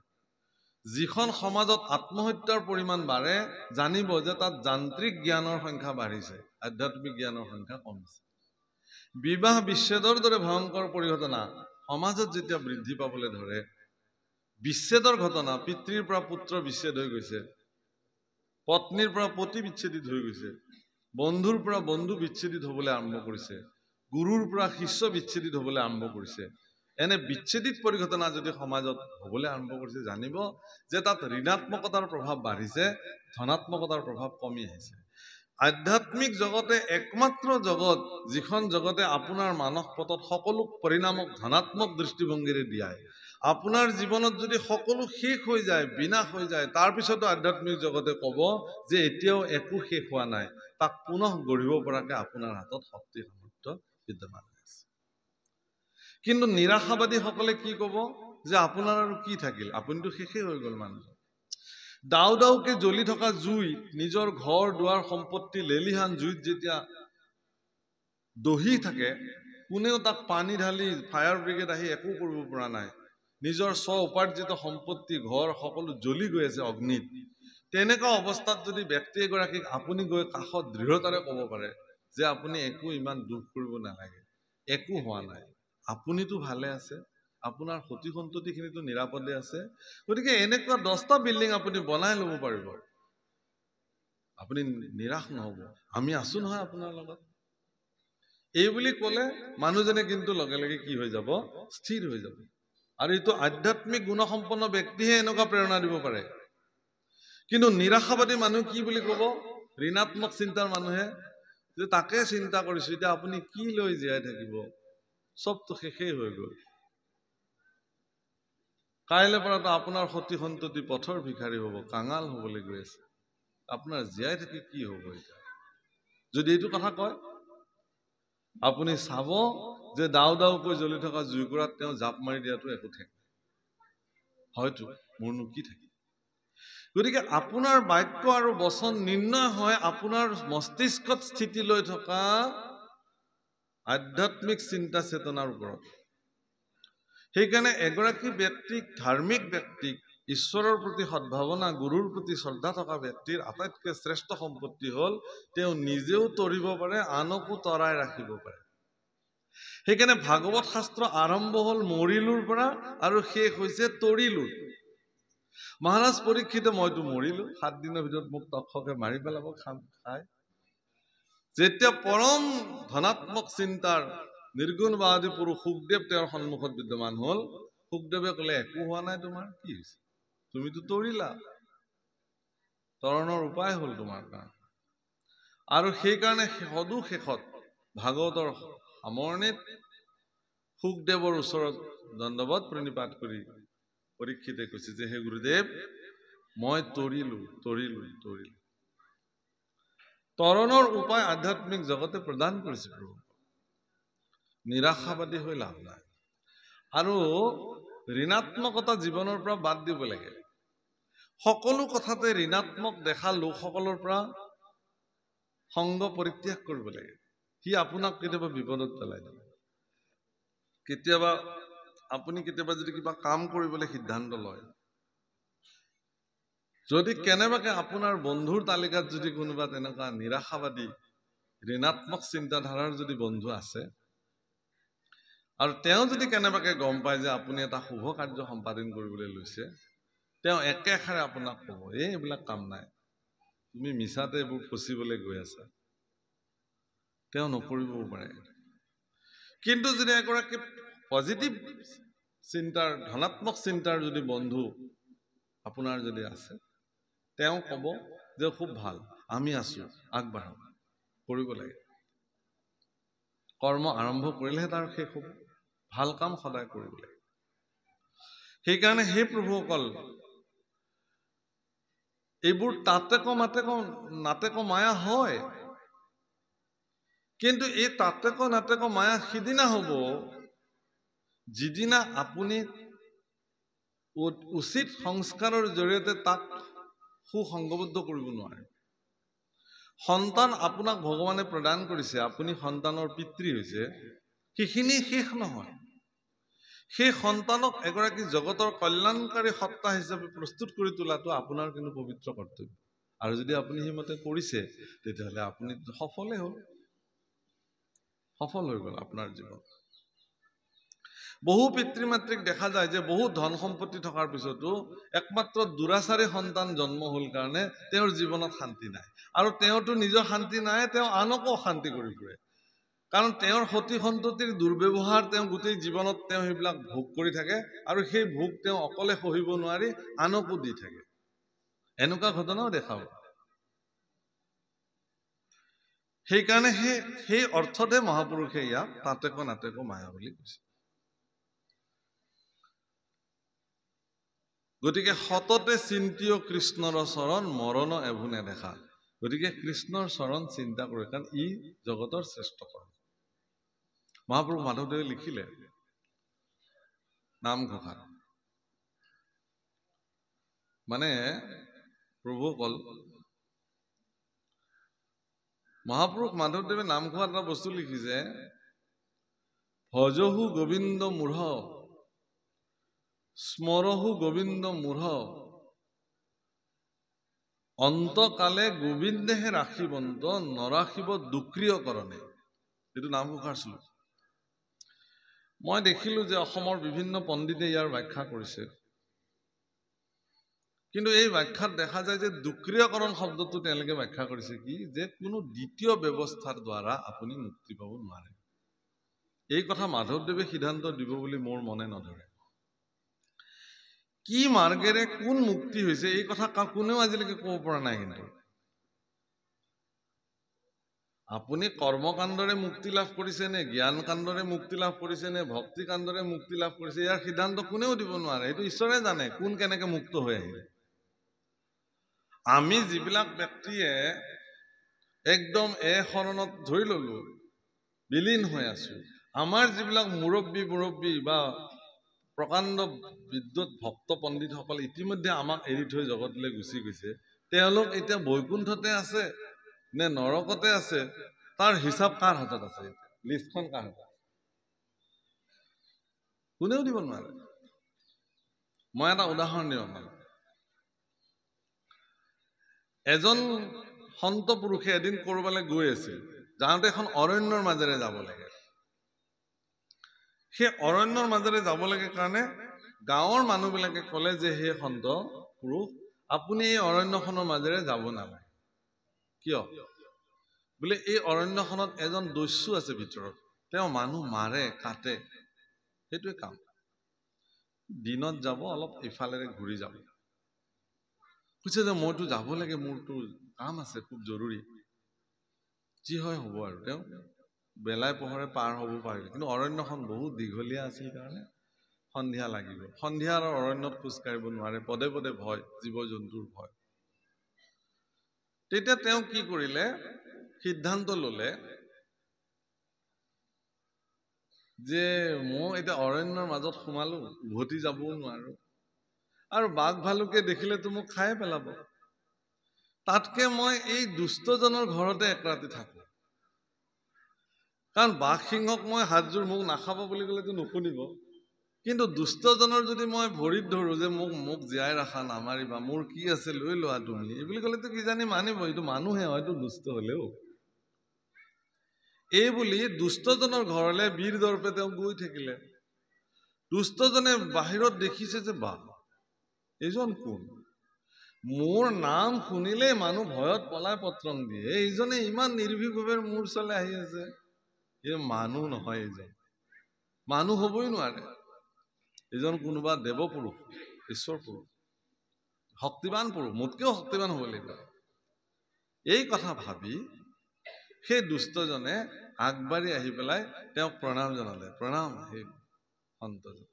যিখন সমাজত আত্মহত্যাৰ পৰিমাণ বাঢ়ে, জানিব যে তাত যান্ত্ৰিক জ্ঞানৰ সংখ্যা বাঢ়িছে, আধ্যাত্মিক জ্ঞানৰ সংখ্যা কমিছে। বিবাহ বিচ্ছেদৰ দৰে ভয়ংকৰ পৰিঘটনা সমাজত যেতিয়া বৃদ্ধি পাবলৈ ধৰে, বিচ্ছেদৰ ঘটনা, পিতৃৰ পৰা পুত্ৰ বিচ্ছেদ হৈ গৈছে, পত্নীৰ পৰা পতি বিচ্ছেদিত হৈ গৈছে, বন্ধুৰ পৰা বন্ধু বিচ্ছেদিত হ'বলৈ আৰম্ভ কৰিছে, গুৰুৰ পৰা শিষ্য বিচ্ছেদিত হ'বলৈ আৰম্ভ কৰিছে। এনে বিচ্ছেদিত পৰিঘটনা যদি সমাজত হ'বলৈ আৰম্ভ কৰিছে, জানিব যে তাত ঋণাত্মকতাৰ প্ৰভাৱ বাঢ়িছে, ধনাত্মকতাৰ প্ৰভাৱ কমি আহিছে। আধ্যাত্মিক জগতে একমাত্ৰ জগত, যিখন জগতে আপোনাৰ মানস পথত সকলো পৰিণামক ধনাত্মক দৃষ্টিভংগীৰে দিয়ায়। আপোনাৰ জীৱনত যদি সকলো শেষ হৈ যায়, বিনাশ হৈ যায়, তাৰপিছতো আধ্যাত্মিক জগতে ক'ব যে এতিয়াও একো শেষ হোৱা নাই, তাক পুনঃ গঢ়িব পৰাকে আপোনাৰ হাতত শক্তি সামৰ্থ্য বিদ্যমান আছে। কিন্তু নিৰাশাবাদীসকলে কি ক'ব? যে আপোনাৰ আৰু কি থাকিল, আপুনিতো শেষেই হৈ গ'ল মানুহজন। দাও দাওকে জ্বলি থকা জুইত নিজৰ ঘৰ দুৱাৰ সম্পত্তি লেলিহান জুইত যেতিয়া দহি থাকে, কোনেও তাক পানী ঢালি ফায়াৰ ব্ৰিগেড আহি একো কৰিব পৰা নাই। নিজৰ স্ব উপাৰ্জিত সম্পত্তি ঘৰ সকলো জ্বলি গৈ আছে অগ্নিত। তেনেকুৱা অৱস্থাত যদি ব্যক্তি এগৰাকীক আপুনি গৈ কাষত দৃঢ়তাৰে ক'ব পাৰে যে আপুনি একো ইমান দুখ কৰিব নালাগে, একো হোৱা নাই, আপুনিতো ভালে আছে, আপোনাৰ সতি সন্ততিখিনিতো নিৰাপদে আছে, গতিকে এনেকুৱা 10টা বিল্ডিং আপুনি বনাই ল'ব পাৰিব, আপুনি নিৰাশ নহ'ব, আমি আছো নহয় আপোনাৰ লগত। এই বুলি ক'লে মানুহজনে কিন্তু লগে লগে কি হৈ যাব? স্থিৰ হৈ যাব। আৰু এইটো আধ্যাত্মিক গুণসম্পন্ন ব্যক্তিহে এনেকুৱা প্ৰেৰণা দিব পাৰে। কিন্তু নিৰাশাবাদী মানুহ কি বুলি ক'ব? ঋণাত্মক চিন্তাৰ মানুহে যে তাকে চিন্তা কৰিছো, এতিয়া আপুনি কি লৈ জীয়াই থাকিব? চবতো শেষেই হৈ গ'ল। কাইলৈ পৰাতো আপোনাৰ সতি সন্ততি পথৰ ভিখাৰী হ'ব, কাঙাল হ'বলৈ গৈ আছে। আপোনাৰ জীয়াই থাকি কি হ'ব এতিয়া? যদি এইটো কথা কয়, আপুনি চাব যে দাও দাওকৈ জ্বলি থকা জুইকুৰাত তেওঁ জাপ মাৰি দিয়াটো একো ঠেক নাই। হয়তো মোৰনো কি থাকে। গতিকে আপোনাৰ বাক্য আৰু বচন নিৰ্ণয় হয় আপোনাৰ মস্তিষ্কত স্থিতি লৈ থকা আধ্যাত্মিক চিন্তা চেতনাৰ ওপৰত। সেইকাৰণে এগৰাকী ব্যক্তিক, ধাৰ্মিক ব্যক্তিক, ঈশ্বৰৰ প্ৰতি সদ্ভাৱনা, গুৰুৰ প্ৰতি শ্ৰদ্ধা থকা ব্যক্তিৰ আটাইতকৈ শ্ৰেষ্ঠ সম্পত্তি হ'ল তেওঁ নিজেও তৰিব পাৰে, আনকো তৰাই ৰাখিব পাৰে। সেইকাৰণে ভাগৱত শাস্ত্ৰ আৰম্ভ হ'ল মৰিলোৰ পৰা আৰু শেষ হৈছে তৰিলোৰ। মহাৰাজ পৰীক্ষিতে মইতো মৰিলো, 7 দিনৰ ভিতৰত মোক তক্ষকে মাৰি পেলাব খাই। যেতিয়া পৰম ধনাত্মক চিন্তাৰ নিৰ্গুণবাদী পুৰুষ সুখদেৱ তেওঁৰ সন্মুখত বিদ্যমান হ'ল, সুখদেৱে ক'লে একো হোৱা নাই তোমাৰ, কি হৈছে? তুমিতো তৰিলা, তৰণৰ উপায় হ'ল তোমাৰ কাৰণে। আৰু সেইকাৰণে সদু শেষত ভাগৱতৰ সামৰণিত সুখদেৱৰ ওচৰত দণ্ডৱত প্ৰণিপাত কৰি পৰীক্ষিতে কৈছে যে হে গুৰুদেৱ, মই তৰিলো। তৰণৰ উপায় আধ্যাত্মিক জগতে প্ৰদান কৰিছে প্ৰভু। নিৰাশাবাদী হৈ লাভ নাই। আৰু ঋণাত্মকতা জীৱনৰ পৰা বাদ দিব লাগে। সকলো কথাতে ঋণাত্মক দেখা লোকসকলৰ পৰা সংগ পৰিত্যাগ কৰিব লাগে। সি আপোনাক কেতিয়াবা বিপদত পেলাই দিব। কেতিয়াবা আপুনি যদি কিবা কাম কৰিবলৈ সিদ্ধান্ত লয়, যদি কেনেবাকে আপোনাৰ বন্ধুৰ তালিকাত যদি কোনোবা তেনেকুৱা নিৰাশাবাদী ঋণাত্মক চিন্তাধাৰাৰ যদি বন্ধু আছে, আৰু তেওঁ যদি কেনেবাকে গম পায় যে আপুনি এটা শুভ কাৰ্য সম্পাদন কৰিবলৈ লৈছে, তেওঁ একেষাৰে আপোনাক ক'ব, এইবিলাক কাম নাই, তুমি মিছাতে এইবোৰ ফচিবলৈ গৈ আছা। তেওঁ নকৰিবও পাৰে। কিন্তু যদি এগৰাকী পজিটিভ চিন্তাৰ, ধনাত্মক চিন্তাৰ যদি বন্ধু আপোনাৰ যদি আছে, তেওঁ ক'ব যে খুব ভাল, আমি আছো, আগবাঢ়ক, কৰিব লাগে। কৰ্ম আৰম্ভ কৰিলেহে তাৰ শেষ হ'ব। ভাল কাম সদায় কৰিব লাগে। সেইকাৰণে সেই প্ৰভুসকল এইবোৰ তাতেক নাটেক মায়া হয়, কিন্তু এই তাতেক নাটেক মায়া সিদিনা হ'ব যিদিনা আপুনি উচিত সংস্কাৰৰ জৰিয়তে তাক সুসংগবদ্ধ কৰিব নোৱাৰে। সন্তান আপোনাক ভগৱানে প্ৰদান কৰিছে, আপুনি সন্তানৰ পিতৃ হৈছে, সেইখিনি শেষ নহয়। সেই সন্তানক এগৰাকী জগতৰ কল্যাণকাৰী সত্তা হিচাপে প্ৰস্তুত কৰি তোলাটো আপোনাৰ কিন্তু পবিত্ৰ কৰ্তব্য। আৰু যদি আপুনি সেইমতে কৰিছে, তেতিয়াহ'লে আপুনি সফল হৈ গ'ল আপোনাৰ জীৱন। বহু পিতৃ মাতৃক দেখা যায় যে বহুত ধন সম্পত্তি থকাৰ পিছতো একমাত্ৰ দুৰাচাৰী সন্তান জন্ম হ'ল কাৰণে তেওঁৰ জীৱনত শান্তি নাই। আৰু তেওঁতো নিজৰ শান্তি নাই, তেওঁ আনকো অশান্তি কৰি ফুৰে। কাৰণ তেওঁৰ সতি সন্ততিৰ দুৰ্ব্যৱহাৰ তেওঁ গোটেই জীৱনত তেওঁ সেইবিলাক ভোগ কৰি থাকে, আৰু সেই ভোগ তেওঁ অকলে সহিব নোৱাৰি আনকো দি থাকে। এনেকুৱা ঘটনাও দেখাব। সেইকাৰণে সেই অৰ্থতে মহাপুৰুষে ইয়াক তাতেক নাটেক মায়া বুলি কৈছে। গতিকে সততে চিন্তিয় কৃষ্ণৰ চৰণ, মৰণ এভো নেদেখা। গতিকে কৃষ্ণৰ চৰণ চিন্তা কৰে, কাৰণ ই জগতৰ শ্ৰেষ্ঠ কৰ্ম। মহাপুৰুষ মাধৱদেৱে লিখিলে নামঘোষাত, মানে প্ৰভুসকল মহাপুৰুষ মাধৱদেৱে নামঘোষাত এটা বস্তু লিখিছে, ভজহু গোবিন্দ মূঢ় স্মৰহু গোবিন্দ মূঢ় অন্তকালে গোবিন্দেহে ৰাখিবন্ত নৰাখিব দুক্ৰিয় কৰণে। এইটো নামঘোষাৰ শ্লোক। মই দেখিলো যে অসমৰ বিভিন্ন পণ্ডিতে ইয়াৰ ব্যাখ্যা কৰিছে, কিন্তু এই ব্যাখ্যাত দেখা যায় যে দুক্ৰিয়কৰণ শব্দটো তেওঁলোকে ব্যাখ্যা কৰিছে কি, যে কোনো দ্বিতীয় ব্যৱস্থাৰ দ্বাৰা আপুনি মুক্তি পাব নোৱাৰে। এই কথা মাধৱদেৱে সিদ্ধান্ত দিব বুলি মোৰ মনে নধৰে। কি মাৰ্গেৰে কোন মুক্তি হৈছে এই কথা কোনেও আজিলৈকে ক'ব পৰা নাই। কিন্তু আপুনি কৰ্মকাণ্ডৰে মুক্তি লাভ কৰিছে নে, জ্ঞান কাণ্ডৰে মুক্তি লাভ কৰিছে নে, ভক্তি কাণ্ডৰে মুক্তি লাভ কৰিছে, ইয়াৰ সিদ্ধান্ত কোনেও দিব নোৱাৰে। এইটো ঈশ্বৰে জানে কোন কেনেকে মুক্ত হৈ আহিলে। আমি যিবিলাক ব্যক্তিয়ে একদম শৰণত ধৰি ললো, বিলীন হৈ আছো, আমাৰ যিবিলাক মুৰব্বী বা প্ৰকাণ্ড বিদ্যুৎ ভক্ত পণ্ডিতসকল ইতিমধ্যে আমাক এৰি থৈ জগতলৈ গুচি গৈছে, তেওঁলোক এতিয়া বৈকুণ্ঠতে আছে নে নৰকতে আছে, তাৰ হিচাপ কাৰ হাতত আছে? লিষ্টখন কাৰ হাতত? কোনেও দিব নোৱাৰে। মই এটা উদাহৰণ দিওঁ আপোনাক। এজন সন্ত পুৰুষে এদিন কৰবালৈ গৈ আছিল, যাওঁতে এখন অৰণ্যৰ মাজেৰে যাব লাগে। সেই অৰণ্যৰ মাজেৰে যাব লাগে কাৰণে গাঁৱৰ মানুহবিলাকে ক'লে যে হে সন্ত পুৰুষ, আপুনি এই অৰণ্যখনৰ মাজেৰে যাব নালাগে। কিয়? বোলে এই অৰণ্যখনত এজন দস্যু আছে ভিতৰত, তেওঁ মানুহ মাৰে কাটে, সেইটোৱে কাম। দিনত যাব, অলপ ইফালেৰে ঘূৰি যাব। কৈছে যে মইতো যাব লাগে, মোৰতো কাম আছে খুব জৰুৰী। যি হয় হ'ব আৰু। তেওঁ বেলাই পোহৰে পাৰ হ'ব পাৰিলে, কিন্তু অৰণ্যখন বহুত দীঘলীয়া আছিল কাৰণে সন্ধিয়া লাগিব। সন্ধিয়া আৰু অৰণ্যত খোজ কাঢ়িব নোৱাৰে, পদে পদে ভয়, জীৱ জন্তুৰ ভয়। তেতিয়া তেওঁ কি কৰিলে, সিদ্ধান্ত ললে যে মই এতিয়া অৰণ্যৰ মাজত সোমালো, উভতি যাবও নোৱাৰো, আৰু বাঘ ভালুকে দেখিলেতো মোক খাই পেলাব, তাতকে মই এই দুষ্টজনৰ ঘৰতে এক ৰাতি থাকো। কাৰণ বাঘ সিংহক মই হাতযোৰ মোক নাখাব বুলি ক'লেতো নুশুনিব, কিন্তু দুষ্টজনৰ যদি মই ভৰিত ধৰো যে মোক জীয়াই ৰাখা, নামাৰিবা, মোৰ কি আছে লৈ লোৱা তুমি, এই বুলি ক'লেতো কিজানি মানিব, এইটো মানুহে হয়তো দুষ্ট হলেও। এই বুলি দুষ্টজনৰ ঘৰলে বীৰ দৰ্পে তেওঁ গৈ থাকিলে। দুষ্টজনে বাহিৰত দেখিছে যে বা এইজন কোন, মোৰ নাম শুনিলে মানুহ ভয়ত পলাই পত্ৰং দিয়ে, এইজনে ইমান নিৰ্ভীকভাৱে মোৰ ওচৰলৈ আহি আছে, এই মানুহ নহয়, এইজন মানুহ হবই নোৱাৰে, এইজন কোনোবা দেৱপুৰুষ, ঈশ্বৰ পুৰুষ, শক্তিবান পুৰুষ, মোতকেও শক্তিবান হ'ব লাগিব। এই কথা ভাবি সেই দুষ্টজনে আগবাঢ়ি আহি পেলাই তেওঁক প্ৰণাম জনালে। প্ৰণাম সেই সন্তজন,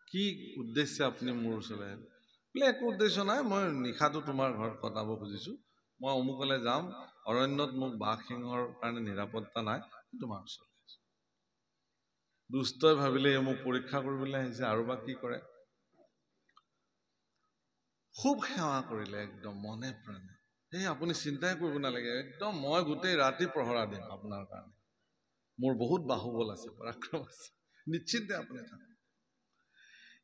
কি উদ্দেশ্যে আপুনি মোৰ ওচৰলৈ আহিলে? বোলে একো উদ্দেশ্য নাই, মই নিশাটো তোমাৰ ঘৰত কটাব খুজিছো, মই অমুকলৈ যাম, অৰণ্যত মোক বাঘ সিংহৰ কাৰণে নিৰাপত্তা নাই, তোমাৰ ওচৰলৈ আহিছো। দুষ্টই ভাবিলে এই মোক পৰীক্ষা কৰিবলৈ আহিছে, আৰু বা কি কৰে। খুব সেৱা কৰিলে একদম মনে প্ৰাণে। সেই আপুনি চিন্তাই কৰিব নালাগে, একদম মই গোটেই ৰাতি প্ৰহৰা দিম আপোনাৰ কাৰণে, মোৰ বহুত বাহুবল আছে, পৰাক্ৰম আছে, নিশ্চিন্তে আপুনি থাকক।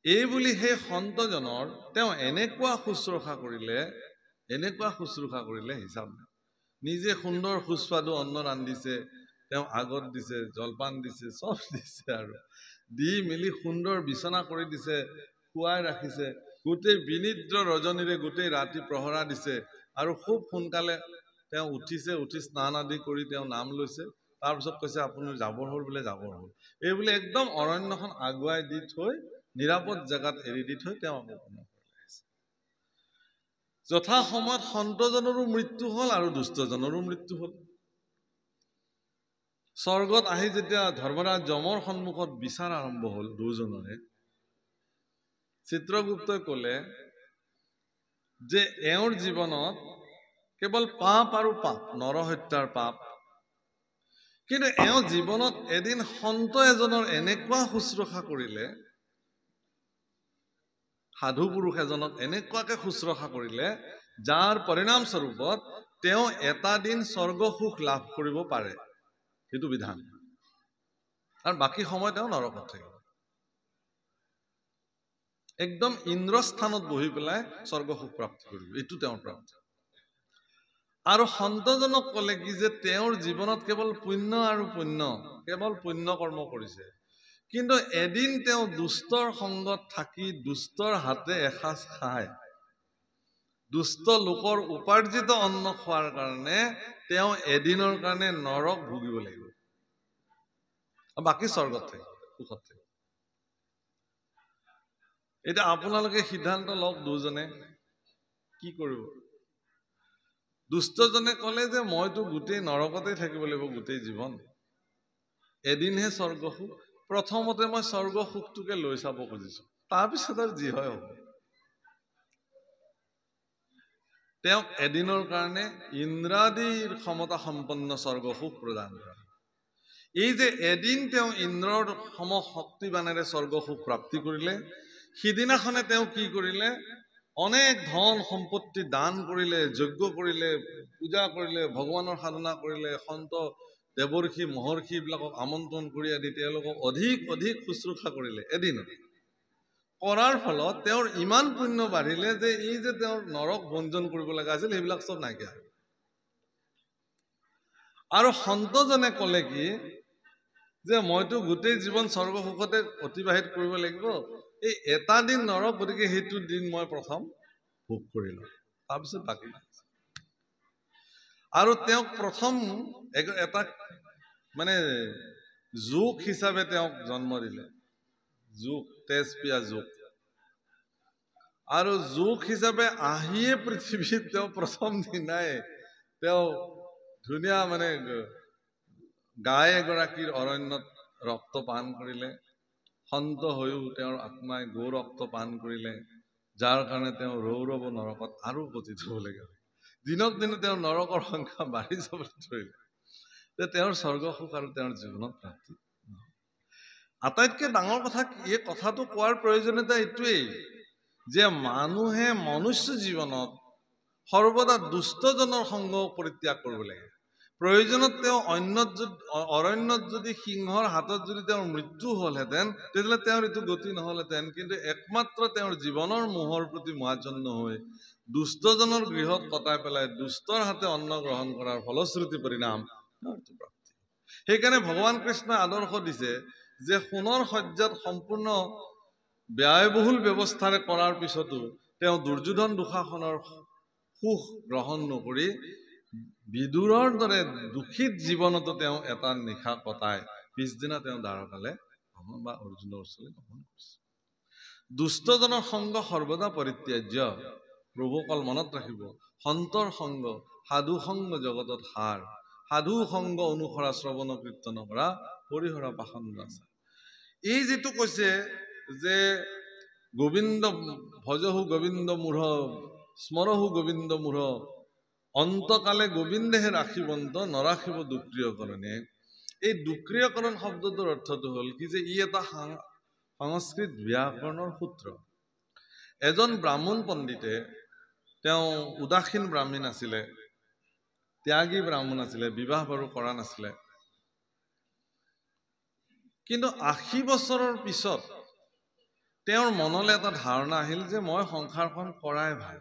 এই বুলি সেই সন্তজনৰ তেওঁ এনেকুৱা শুশ্ৰূষা কৰিলে হিচাপ নাই। নিজে সুন্দৰ সুস্বাদু অন্ন ৰান্ধিছে, তেওঁ আগত দিছে, জলপান দিছে, চব দিছে, আৰু দি মেলি সুন্দৰ বিচনা কৰি দিছে, শুৱাই ৰাখিছে, গোটেই বিনিদ্ৰ ৰজনীৰে গোটেই ৰাতি প্ৰহৰা দিছে, আৰু খুব সোনকালে তেওঁ উঠিছে, উঠি স্নান আদি কৰি তেওঁ নাম লৈছে। তাৰপিছত কৈছে আপুনি যাবৰ হ'ল বোলে, যাবৰ হ'ল। এই বোলে একদম অৰণ্যখন আগুৱাই দি থৈ নিৰাপদ জেগাত এৰি দি থৈ তেওঁ যথা সময়ত সন্তজনৰো মৃত্যু হ'ল আৰু দুষ্টজনৰো মৃত্যু হ'ল। স্বৰ্গত আহি যেতিয়া ধৰ্মৰাজ যমৰ সন্মুখত বিচাৰ আৰম্ভ হ'ল দুজনৰে, চিত্ৰগুপ্তই ক'লে যে এওঁৰ জীৱনত কেৱল পাপ আৰু পাপ, নৰহত্যাৰ পাপ, কিন্তু এওঁ জীৱনত এদিন সন্ত এজনৰ এনেকুৱা শুশ্ৰূষা কৰিলে, সাধু পুৰুষ এজনক এনেকুৱাকে শুশ্ৰূষা কৰিলে যাৰ পৰিণামস্বৰূপত তেওঁ এটা দিন স্বৰ্গ সুখ লাভ কৰিব পাৰে। সেইটো বিধান। আৰু বাকী সময় তেওঁ নৰকত থাকিব। একদম ইন্দ্ৰস্থানত বহি পেলাই স্বৰ্গ সুখ প্ৰাপ্তি কৰিব, এইটো তেওঁৰ প্ৰাপ্তি। আৰু সন্তজনক ক'লে কি যে তেওঁৰ জীৱনত কেৱল পুণ্য আৰু পুণ্য, কেৱল পুণ্য কৰ্ম কৰিছে, কিন্তু এদিন তেওঁ দুষ্টৰ সংগত থাকি দুষ্টৰ হাতে এসাঁজ খায়, দুষ্ট লোকৰ উপাৰ্জিত অন্ন খোৱাৰ কাৰণে তেওঁ এদিনৰ কাৰণে নৰক ভুগিব লাগিব, বাকী স্বৰ্গত থাকিব, সুখত থাকিব। এতিয়া আপোনালোকে সিদ্ধান্ত লওক, দুজনে কি কৰিব। দুষ্টজনে ক'লে যে মইতো গোটেই নৰকতেই থাকিব লাগিব গোটেই জীৱন, এদিনহে স্বৰ্গ সুখ। প্ৰথমতে মই স্বৰ্গ সুখটোকে লৈ চাব খুজিছো, তাৰপিছত আৰু যি হয় হ'ব। তেওঁক এদিনৰ কাৰণে ইন্দ্ৰাদিৰ ক্ষমতা সম্পন্ন স্বৰ্গ সুখ প্ৰদান কৰা। এই যে এদিন তেওঁ ইন্দ্ৰৰ সম শক্তিবানেৰে স্বৰ্গ সুখ প্ৰাপ্তি কৰিলে, সিদিনাখনে তেওঁ কি কৰিলে, অনেক ধন সম্পত্তি দান কৰিলে, যজ্ঞ কৰিলে, পূজা কৰিলে, ভগৱানৰ সাধনা কৰিলে, সন্ত দেৱৰ্ষি মহৰ্ষি বিলাকক আমন্ত্ৰণ কৰি আদি তেওঁলোকক অধিক অধিক শুশ্ৰূষা কৰিলে এদিনত। কৰাৰ ফলত তেওঁৰ ইমান পুণ্য বাঢ়িলে যে এই যে তেওঁৰ নৰক ভঞ্জন কৰিব লগা আছিল সেইবিলাক চব নাইকিয়া হ'ল। আৰু সন্তজনে ক'লে কি যে মইতো গোটেই জীৱন স্বৰ্গ সুখতে অতিবাহিত কৰিব লাগিব, এই এটা দিন নৰক, গতিকে সেইটো দিন মই প্ৰথম ভোগ কৰিলো, তাৰপিছত বাকী। আৰু তেওঁক প্ৰথম এটা মানে যুগ হিচাপে তেওঁক জন্ম দিলে, যুগ, তেজ পিয়া যুগ। আৰু যুগ হিচাপে আহিয়ে পৃথিৱীত তেওঁ প্ৰথম দিনাই তেওঁ ধুনীয়া মানে গাই এগৰাকীৰ অৰণ্যত ৰক্ত পান কৰিলে, সন্ত হৈও তেওঁৰ আত্মাই গৌ ৰক্ত পান কৰিলে, যাৰ কাৰণে তেওঁ ৰৌৰৱ নৰকত আৰু পতিত হ'বলগীয়া হ'ল। দিনক দিনে তেওঁৰ নৰকৰ সংখ্যা বাঢ়ি যাবলৈ ধৰিলে, যে তেওঁৰ স্বৰ্গ সুখ আৰু তেওঁৰ জীৱনত প্ৰাপ্তি। আটাইতকৈ ডাঙৰ কথা এই কথাটো কোৱাৰ প্ৰয়োজনীয়তা এইটোৱেই যে মানুহে মনুষ্য জীৱনত সৰ্বদা দুষ্টজনৰ সংগ পৰিত্যাগ কৰিব লাগে। প্ৰয়োজনত তেওঁ অৰণ্যত যদি সিংহৰ হাতত যদি তেওঁৰ মৃত্যু হ'লহেঁতেন তেতিয়াহ'লে তেওঁৰ এইটো গতি নহ'লহেঁতেন, কিন্তু একমাত্ৰ তেওঁৰ জীৱনৰ মোহৰ প্ৰতি মোহাচ্ছন্ন হৈ দুষ্টজনৰ গৃহত কটাই পেলাই দুষ্টৰ হাতে অন্ন গ্ৰহণ কৰাৰ ফলশ্ৰুতি পৰিণাম। সেইকাৰণে ভগৱান কৃষ্ণই আদৰ্শ দিছে যে সোণৰ সজ্জাত সম্পূৰ্ণ ব্যয়বহুল ব্যৱস্থাৰে কৰাৰ পিছতো তেওঁ দুৰ্যোধন দুঃশাসনৰ সুখ গ্ৰহণ নকৰি বিদুৰৰ দৰে দুখিত জীৱনতো তেওঁ এটা নিশা কটাই পিছদিনা তেওঁ দ্বাৰকালে ভ্ৰমণ বা অৰ্জুনৰ ওচৰলৈ ভ্ৰমণ কৰিছে। দুষ্টজনৰ সংগ সৰ্বদা পৰিত্যাজ্য। প্ৰভু অকল মনত ৰাখিব, সন্তৰ সংগ সাধু সংগ জগতত সাৰ, সাধু সংগ অনুসৰা শ্ৰৱণ কীৰ্তন কৰা হৰিহৰা পাষাণ আছে। এই যিটো কৈছে যে গোবিন্দ ভজহু গোবিন্দ মূঢ় স্মৰহু গোবিন্দ মূঢ়, অন্তকালে গোবিন্দেহে ৰাখিবন্ত নৰাখিব দুক্ৰিয়কৰণে। এই দুক্ৰিয়কৰণ শব্দটোৰ অৰ্থটো হ'ল কি যে ই এটা সংস্কৃত ব্যাকৰণৰ সূত্ৰ। এজন ব্ৰাহ্মণ পণ্ডিতে, তেওঁ উদাসীন ব্ৰাহ্মণ আছিলে, ত্যাগী ব্ৰাহ্মণ আছিলে, বিবাহ বাৰু কৰা নাছিলে, কিন্তু ৮০ বছৰৰ পিছত তেওঁৰ মনলৈ এটা ধাৰণা আহিল যে মই সংসাৰখন কৰাই ভাল,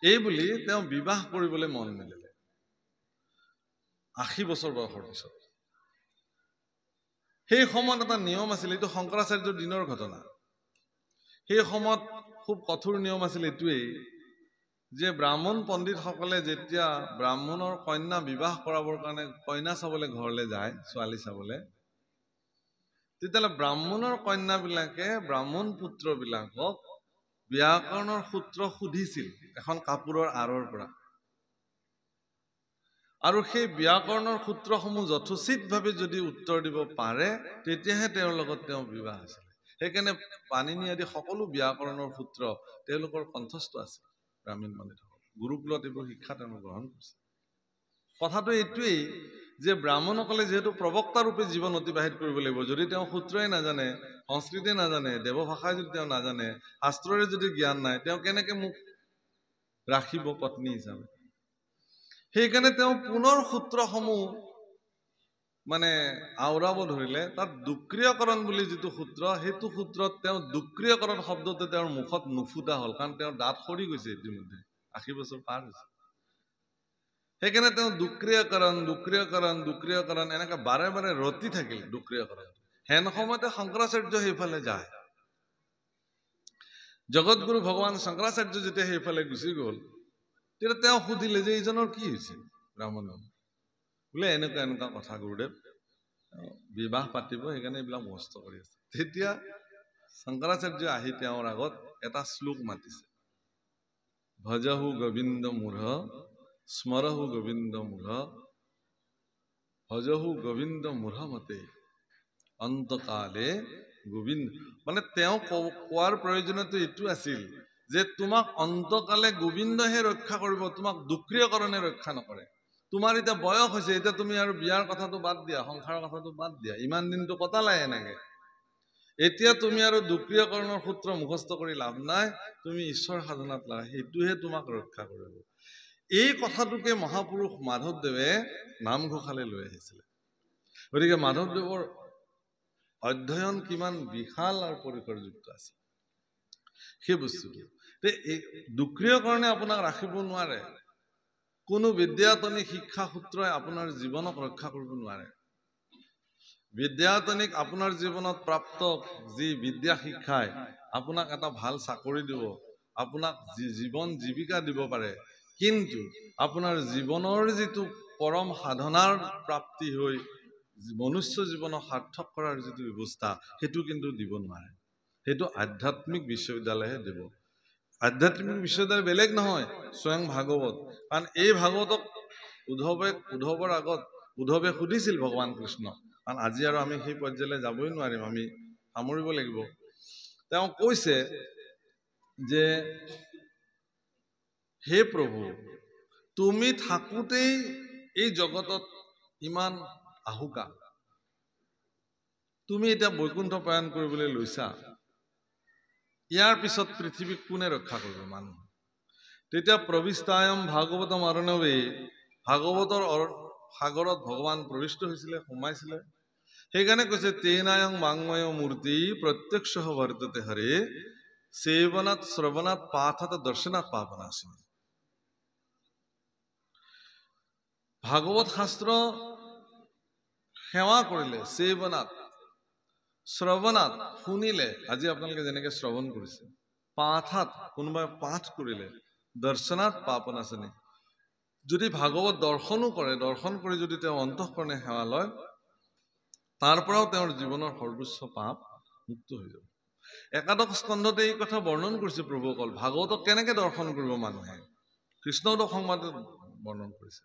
এই বুলি তেওঁ বিবাহ কৰিবলৈ মন মেলিলে ৮০ বছৰ বয়সৰ পিছত। সেই সময়ত এটা নিয়ম আছিল, এইটো শংকৰাচাৰ্যৰ দিনৰ ঘটনা। সেই সময়ত খুব কঠোৰ নিয়ম আছিল এইটোৱেই যে ব্ৰাহ্মণ পণ্ডিতসকলে যেতিয়া ব্ৰাহ্মণৰ কন্যা বিবাহ কৰাবৰ কাৰণে কইনা চাবলৈ ঘৰলৈ যায়, ছোৱালী চাবলৈ, তেতিয়াহ'লে ব্ৰাহ্মণৰ কন্যাবিলাকে ব্ৰাহ্মণ পুত্ৰবিলাকক ব্যাকৰণৰ সূত্ৰ সুধিছিল এখন কাপোৰৰ আঁৰৰ পৰা, আৰু সেই ব্যাকৰণৰ সূত্ৰসমূহ যথোচিতভাৱে যদি উত্তৰ দিব পাৰে তেতিয়াহে তেওঁৰ লগত তেওঁ বিবাহ আছিল। সেইকাৰণে পাণিনি আদি সকলো ব্যাকৰণৰ সূত্ৰ তেওঁলোকৰ কণ্ঠস্থ আছে। ব্ৰাহ্মণ পণ্ডিতসকল গুৰুকুলত এইবোৰ শিক্ষা তেওঁ গ্ৰহণ কৰিছে। কথাটো এইটোৱেই যে ব্ৰাহ্মণসকলে যিহেতু প্ৰবক্তা ৰূপে জীৱন অতিবাহিত কৰিব লাগিব, যদি তেওঁ সূত্ৰই নাজানে সংস্কৃতি নাজানে, দেৱভাষা যদি তেওঁ নাজানে, শাস্ত্ৰৰে যদি জ্ঞান নাই, তেওঁ কেনেকে মোক ৰাখিব পত্নী হিচাপে? সেইকাৰণে তেওঁ পুনৰ সূত্ৰসমূহ মানে আওৰাব ধৰিলে। তাত দুক্ৰিয়কৰণ বুলি যিটো সূত্ৰ, সেইটো সূত্ৰত তেওঁ দুক্ৰিয়কৰণ শব্দতে তেওঁৰ মুখত নুফুটা হ'ল, কাৰণ তেওঁৰ দাঁত সৰি গৈছে ইতিমধ্যে, 80 বছৰ পাৰ হৈছে। সেইকাৰণে তেওঁ দুক্ৰিয়কৰণ এনেকে বাৰে বাৰে ৰতি থাকিল দুক্ৰিয়কৰণ। হেন সময়তে শংকৰাচাৰ্য সেইফালে যায়। জগতগুৰু ভগৱান শংকৰাচাৰ্য যেতিয়া সেইফালে গুচি গ'ল, তেতিয়া তেওঁ সুধিলে যে এইজনৰ কি হৈছে ব্ৰাহ্মণৰ? বোলে এনেকুৱা এনেকুৱা কথা গুৰুদেৱ, বিবাহ পাতিব, সেইকাৰণে এইবিলাক মস্ত কৰি আছে। তেতিয়া শংকৰাচাৰ্য আহি তেওঁৰ আগত এটা শ্লোক মাতিছে, ভজহু গোবিন্দ মূঢ় স্মৰহু গোবিন্দ মূঢ় ভজহু গোবিন্দ মূঢ় মতে অন্তকালে গোবিন্দ। মানে তেওঁ কোৱাৰ প্ৰয়োজনীয়তা এইটো আছিল যে তোমাক অন্তকালে গোবিন্দহে ৰক্ষা কৰিব, তোমাক দুক্ৰিয়কৰণে ৰক্ষা নকৰে। তোমাৰ এতিয়া বয়স হৈছে, এতিয়া তুমি আৰু বিয়াৰ কথাটো বাদ দিয়া, সংসাৰৰ কথাটো বাদ দিয়া, ইমান দিনটো কটালাই এনেকে। এতিয়া তুমি আৰু দুক্ৰিয়কৰণৰ সূত্ৰ মুখস্থ কৰি লাভ নাই, তুমি ঈশ্বৰ সাধনাত লাগা, সেইটোহে তোমাক ৰক্ষা কৰিব। এই কথাটোকে মহাপুৰুষ মাধৱদেৱে নামঘোষালে লৈ আহিছিলে। গতিকে মাধৱদেৱৰ অধ্যয়ন কিমান বিশাল আৰু পৰিসৰযুক্ত আছে সেই বস্তুটো। দুক্ৰিয়কৰণে আপোনাক ৰাখিব নোৱাৰে, কোনো বিদ্যায়তনিক শিক্ষা সূত্ৰই আপোনাৰ জীৱনক ৰক্ষা কৰিব নোৱাৰে। বিদ্যায়তনিক আপোনাৰ জীৱনত প্ৰাপ্ত যি বিদ্যা শিক্ষাই আপোনাক এটা ভাল চাকৰি দিব, আপোনাক জীৱন জীৱিকা দিব পাৰে, কিন্তু আপোনাৰ জীৱনৰ যিটো পৰম সাধনাৰ প্ৰাপ্তি হৈ মনুষ্য জীৱনক সাৰ্থক কৰাৰ যিটো ব্যৱস্থা, সেইটো কিন্তু দিব নোৱাৰে। সেইটো আধ্যাত্মিক বিশ্ববিদ্যালয়হে দিব। আধ্যাত্মিক বিশ্ববিদ্যালয় বেলেগ নহয়, স্বয়ং ভাগৱত। কাৰণ এই ভাগৱতক উদ্ধৱৰ আগত উদ্ধৱে সুধিছিল ভগৱান কৃষ্ণ, কাৰণ আজি আৰু আমি সেই পৰ্যায়লৈ যাবই নোৱাৰিম, আমি সামৰিব লাগিব। তেওঁ কৈছে যে হে প্ৰভু, তুমি থাকোতেই এই জগতত ইমান আহুকা, তুমি এতিয়া বৈকুণ্ঠ প্ৰয়াণ কৰিবলৈ লৈছা, ইয়াৰ পিছত পৃথিৱীক কোনে ৰক্ষা কৰিব মানুহ? তেতিয়া প্ৰবিষ্টায়ম ভাগৱতম অৰ্ণৱে, ভাগৱতৰ সাগৰত ভগৱান প্ৰবিষ্ট হৈছিলে, সোমাইছিলে। সেইকাৰণে কৈছে তেনায়ং বাংময় মূৰ্তি প্ৰত্যক্ষ বৰ্ততে হৰে সেৱনাত শ্ৰৱণাত পাঠাত দৰ্শনাত পাপনাশিনী। ভাগৱত শাস্ত্ৰ সেৱা কৰিলে, সেৱনাত শ্ৰৱণাত শুনিলে, আজি আপোনালোকে যেনেকে শ্ৰৱণ কৰিছে, পাঠাত কোনোবাই পাঠ কৰিলে, দৰ্শনাত পাপনাশিনী, যদি ভাগৱত দৰ্শনো কৰে, দৰ্শন কৰি যদি তেওঁ অন্তঃকৰণে সেৱা লয়, তাৰ পৰাও তেওঁৰ জীৱনৰ সৰ্বোচ্চ পাপ মুক্ত হৈ যাব। একাদশ স্কন্ধতে এই কথা বৰ্ণন কৰিছে প্ৰভুসকল, ভাগৱতক কেনেকে দৰ্শন কৰিব মানুহে, কৃষ্ণদক সংবাদত বৰ্ণন কৰিছে।